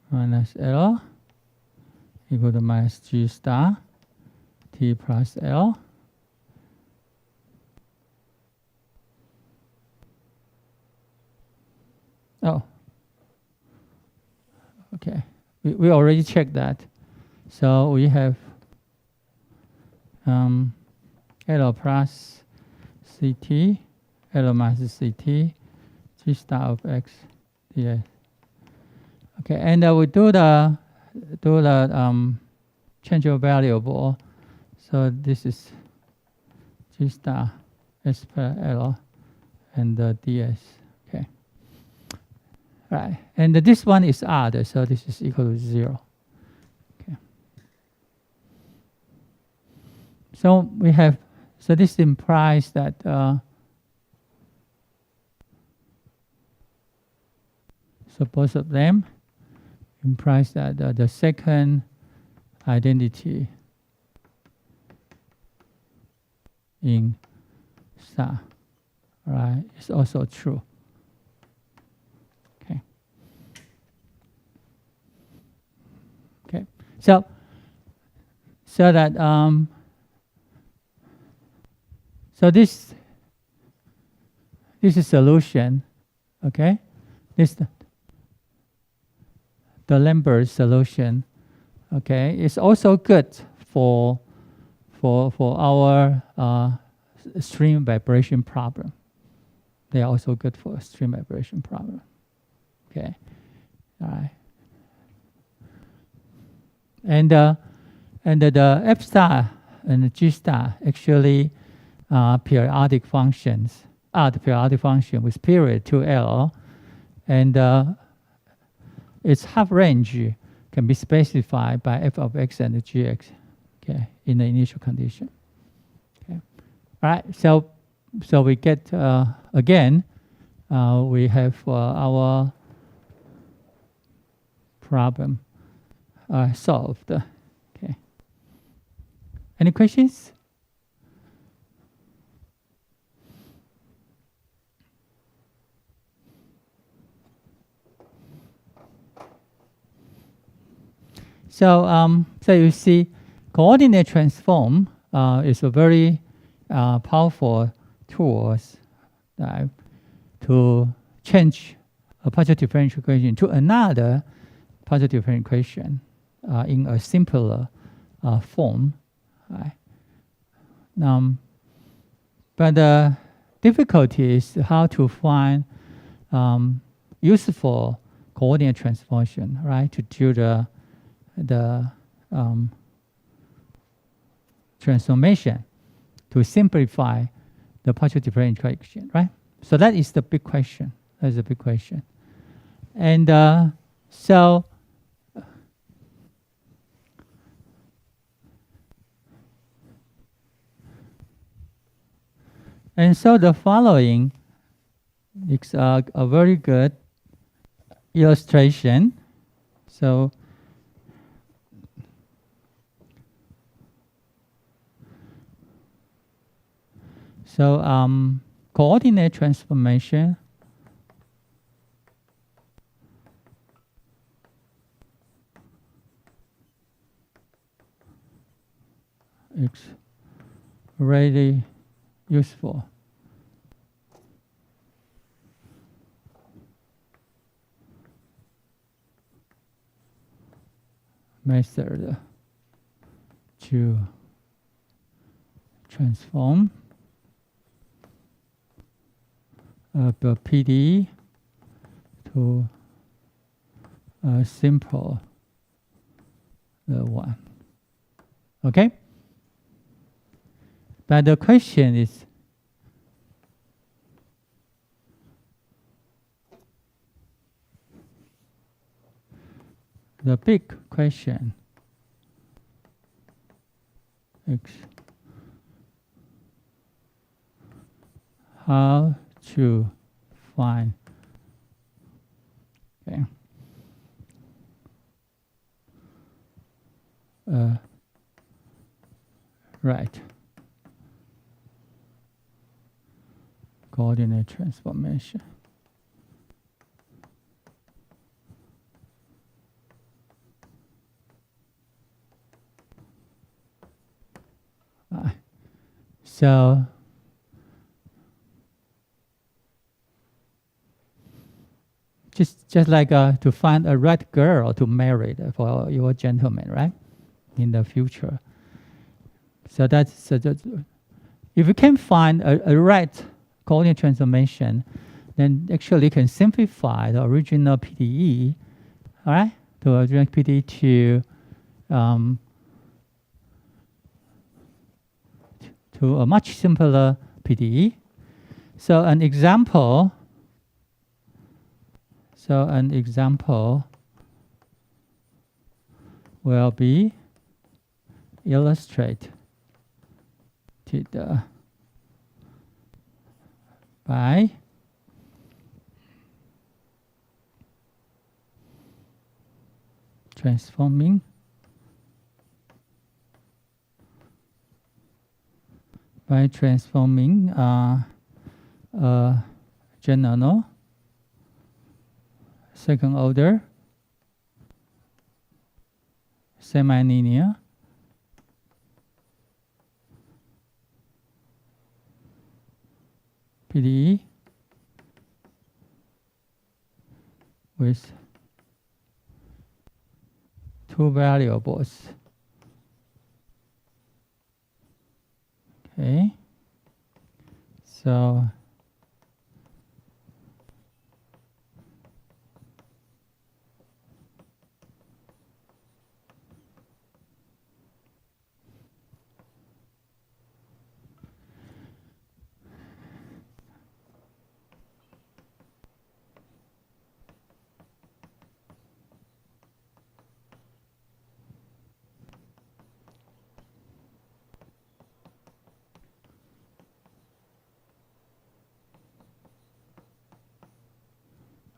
Minus L equal to minus G star T plus L. Oh, okay. We already checked that. So we have L plus CT, L minus CT, G star of X ds. Okay, and we do the change of variable. So this is G star S per L and ds. Okay, right. And this one is odd, so this is equal to 0. Okay. So we have. So this implies that so both of them implies that the second identity in star, right, is also true. Okay. Okay. So that so this is solution. Okay. This the Lambert solution. Okay, it's also good for our stream vibration problem. They are also good for stream vibration problem. Okay, all right. And the F star and the G star actually periodic functions. The periodic function with period 2L, and its half range can be specified by f of x and gx, okay, in the initial condition. Okay, all right. So we get again, we have our problem solved. Okay. Any questions? So you see, coordinate transform is a very powerful tool to change a partial differential equation to another partial differential equation in a simpler form. Right? But the difficulty is how to find useful coordinate transformation, right, to do the transformation to simplify the partial differential equation, right? So that is the big question. That is the big question. And so the following is a very good illustration. So coordinate transformation is really useful. Method to transform the PDE to a simple one. Okay? But the question is, the big question is how to find, okay, right coordinate transformation. So just like to find a right girl to marry for your gentleman, right, in the future. So that's if you can find a right coordinate transformation, then actually you can simplify the original PDE, all right, to original PDE to a much simpler PDE. So an example will be illustrated by transforming by transforming general second order semi-linear PDE with two variables. Okay, so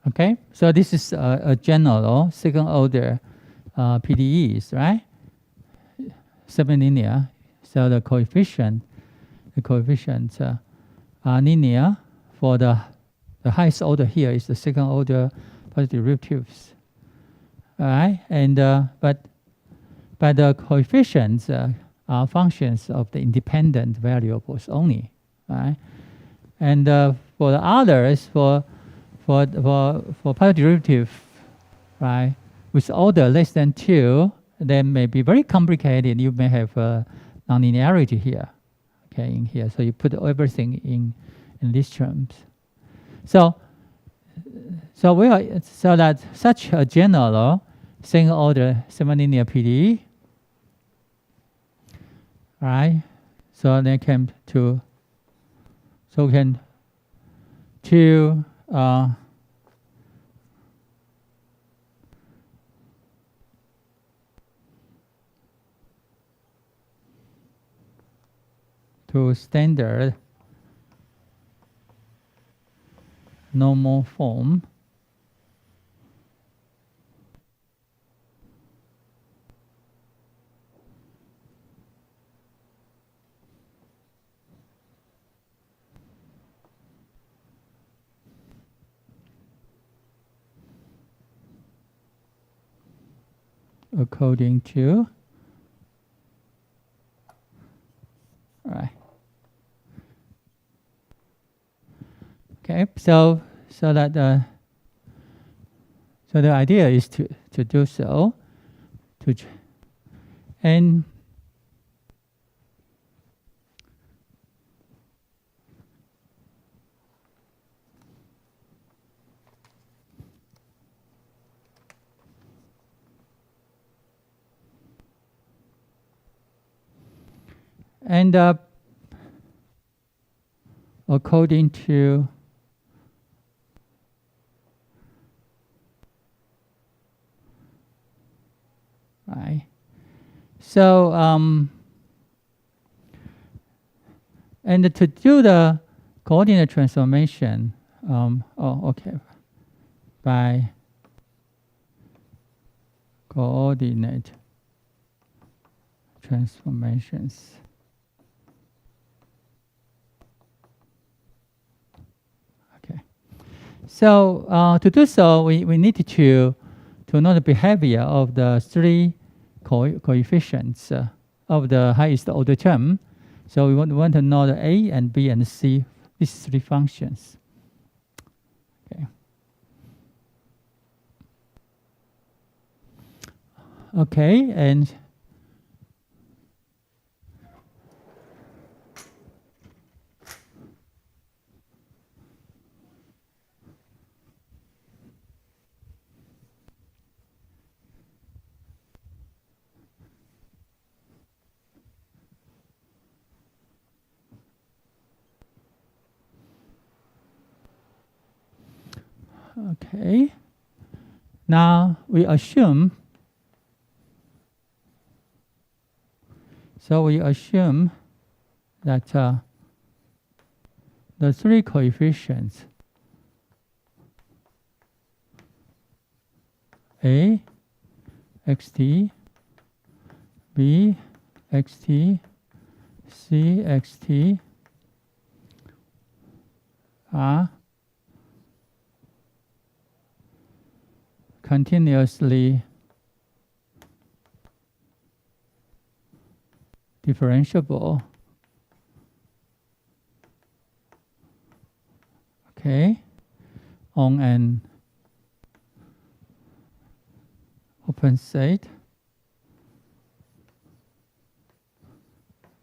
okay, so this is a general second order PDEs, right? Semi-linear. So the coefficients are linear. For the highest order here is the second order positive derivatives. All right, and but the coefficients are functions of the independent variables only. Right, and for the others, for positive derivative, right, with order less than 2, they may be very complicated. You may have nonlinearity here, okay, in here. So you put everything in these terms. So that such a general single order semi-linear PDE, right? So they came to standard normal form according to, right? Okay, so that so the idea is to do so, and according to right. So and to do the coordinate transformation, by coordinate transformations. Okay. So to do so, we need to know the behavior of the three coefficients of the highest order term. So we want to know the A and B and C, these three functions. Okay. Okay, and okay. Now we assume. So we assume that the three coefficients A xt, b xt, c xt are continuously differentiable. Okay, on an open set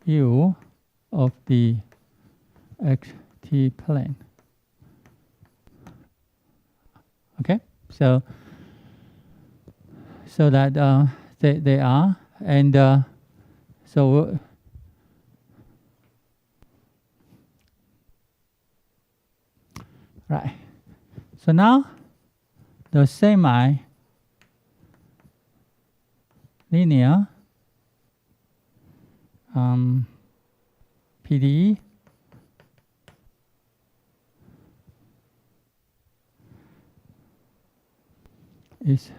U of the xt plane. Okay, so that they are, and so right. So now the semi-linear PDE is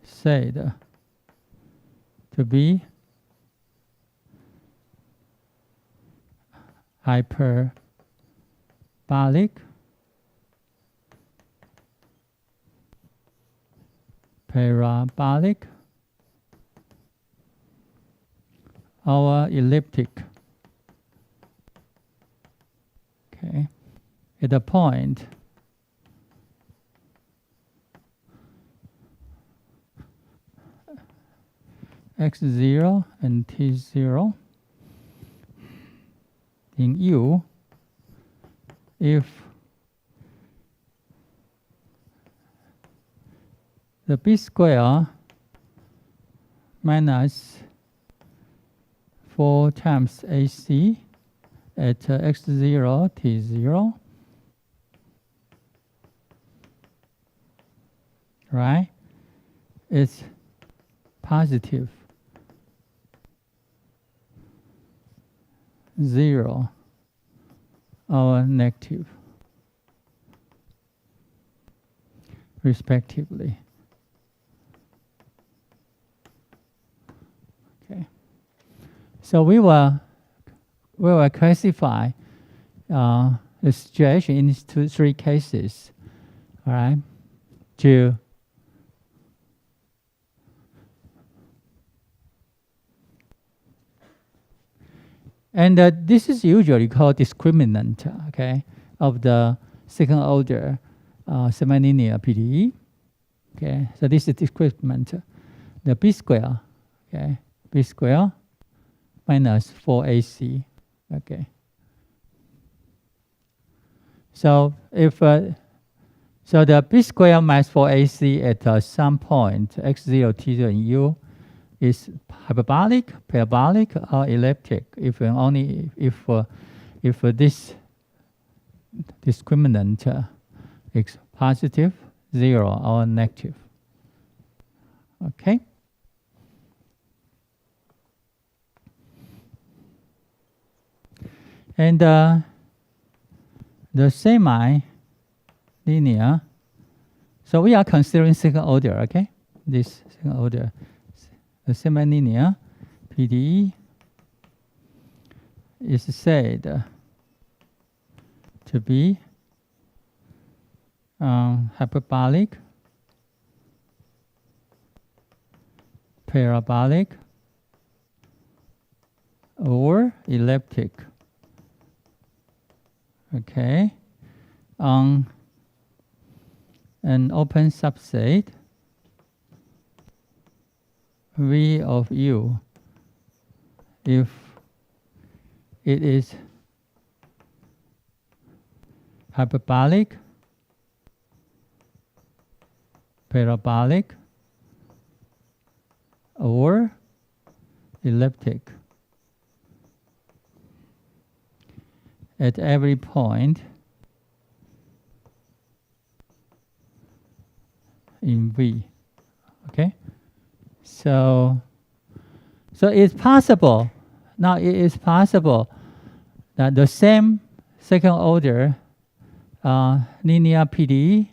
said to be hyperbolic, parabolic, or elliptic. Okay, at the point x0 and t0 in U, if the b square minus 4 times AC at x0, t0, right, is positive 0 or negative, respectively. Okay, so we will classify the situation into 3 cases. All right, and this is usually called discriminant, okay, of the second order semi-linear PDE. Okay, so this is discriminant, the b square, okay, b square minus 4ac. Okay, so if so the b square minus 4ac at some point x0, t0 in U is hyperbolic, parabolic, or elliptic. If this discriminant is positive, 0, or negative. Okay. And the semi-linear, so we are considering second order, okay? This second order, the semi-linear PDE is said to be hyperbolic, parabolic, or elliptic. Okay, on an open subset V of U, if it is hyperbolic, parabolic, or elliptic at every point in V. Okay, so it's possible. Now it is possible that the same second order linear PDE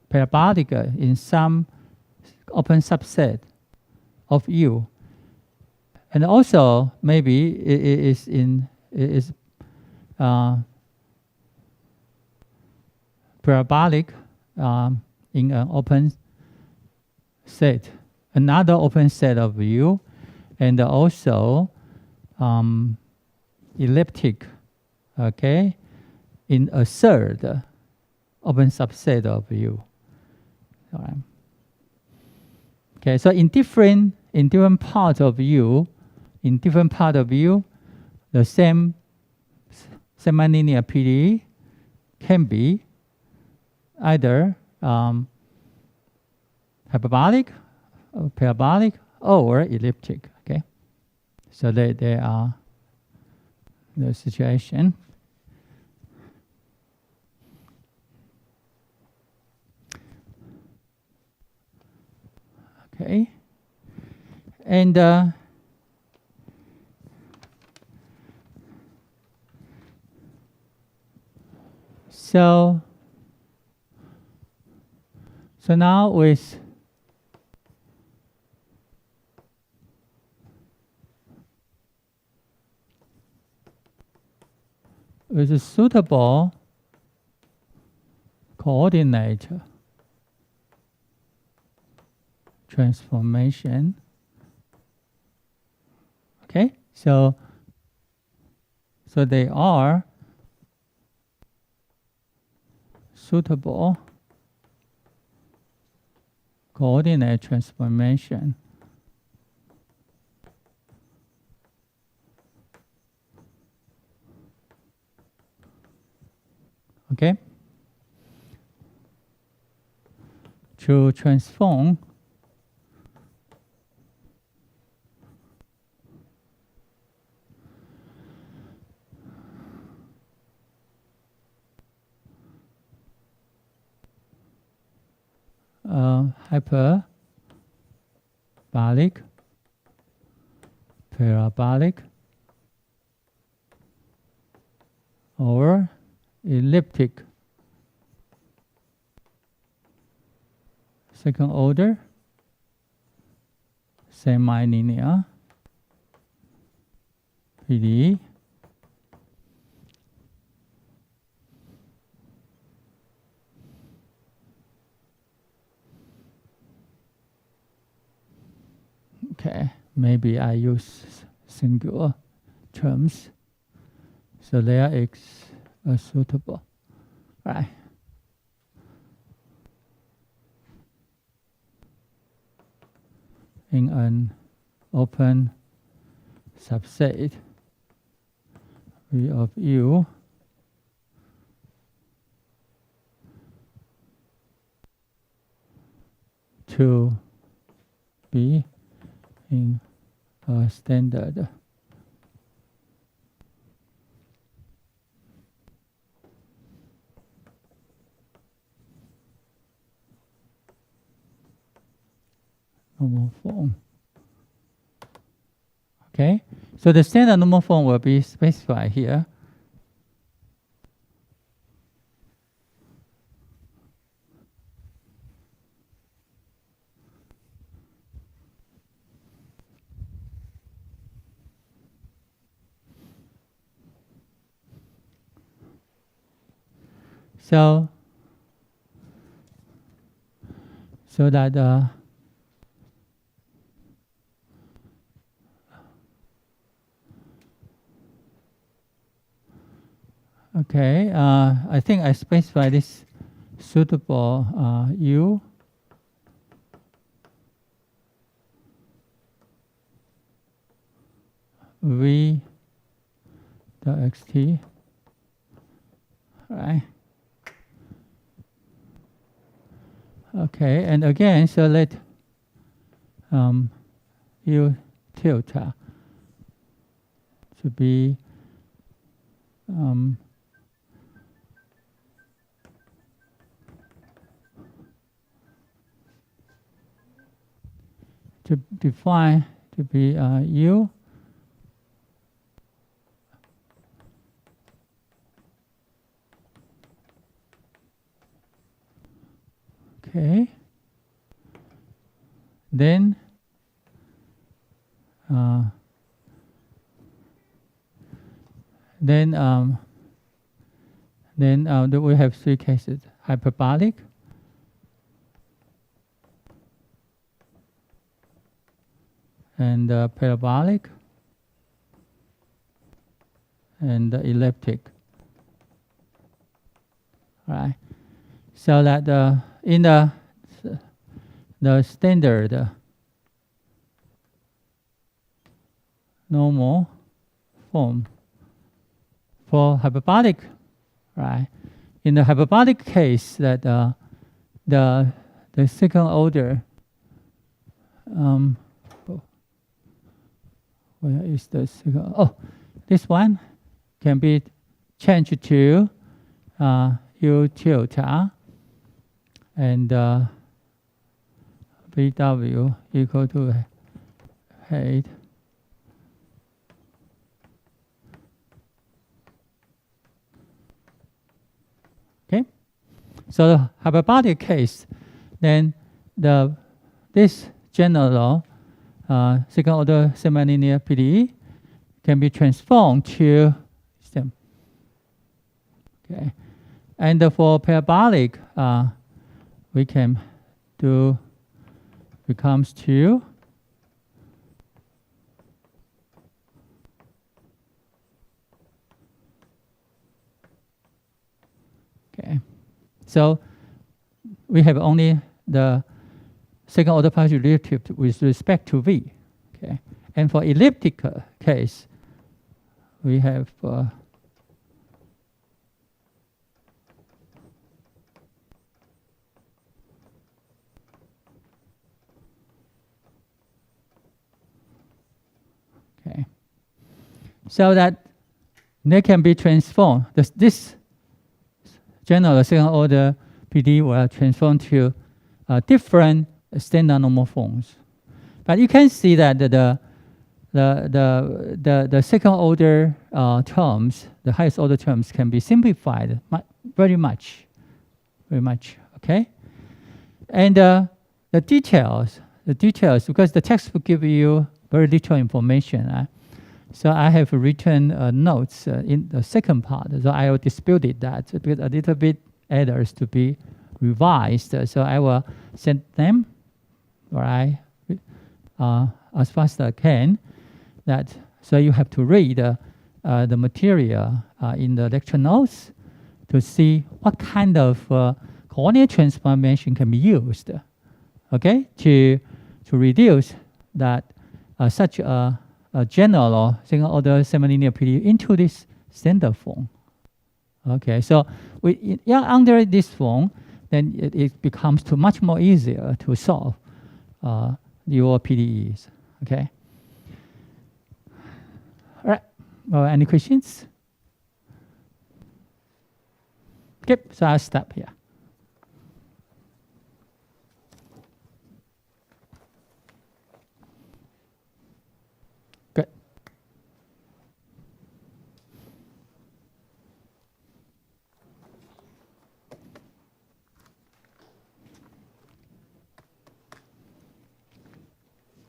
parabolic in some open subset of U, and also maybe it is parabolic in an open set, another open set of U, and also elliptic, okay, in a third open subset of U. All right. Okay, so in different parts of U, the same semi-linear PDE can be either hyperbolic, or parabolic, or elliptic. Okay, so they are the situation. Okay, and so now with a suitable coordinate transformation. Okay, so they are suitable coordinate transformation. Okay, to transform hyperbolic, parabolic, or elliptic second order semi-linear PDE okay, maybe I use singular terms, so they are suitable, right? In an open subset V of U to be in a standard normal form. Okay, so the standard normal form will be specified here. So that okay, I think I specify this suitable U V the xt, right? Okay, and again, so let U tilde to be to define to be U then we have three cases: hyperbolic, and parabolic, and elliptic. Right. So that in the standard normal form for hyperbolic, right? In the hyperbolic case, that the second order, where is the second? Oh, this one can be changed to U tilde and VW equal to height okay. So the hyperbolic case, then this general second order semi-linear PDE can be transformed to system. Okay. And for parabolic, we can do becomes 2 okay. So we have only the second order partial derivative with respect to v. Okay. And for elliptic case, we have okay. So that they can be transformed. This general second order PD will transform to different standard normal forms. But you can see that the second order terms, the highest order terms, can be simplified very much. Okay. And the details, because the text will give you very detailed information. So I have written notes in the second part. So I will dispute that because a little bit others to be revised. So I will send them, right, as fast as I can. So you have to read the material in the lecture notes to see what kind of coordinate transformation can be used, okay, to reduce that such a general second order semi-linear PDE into this standard form. Okay, so under this form, then it becomes much more easier to solve your PDEs. Okay. All right. Any questions? Okay, so I'll stop here.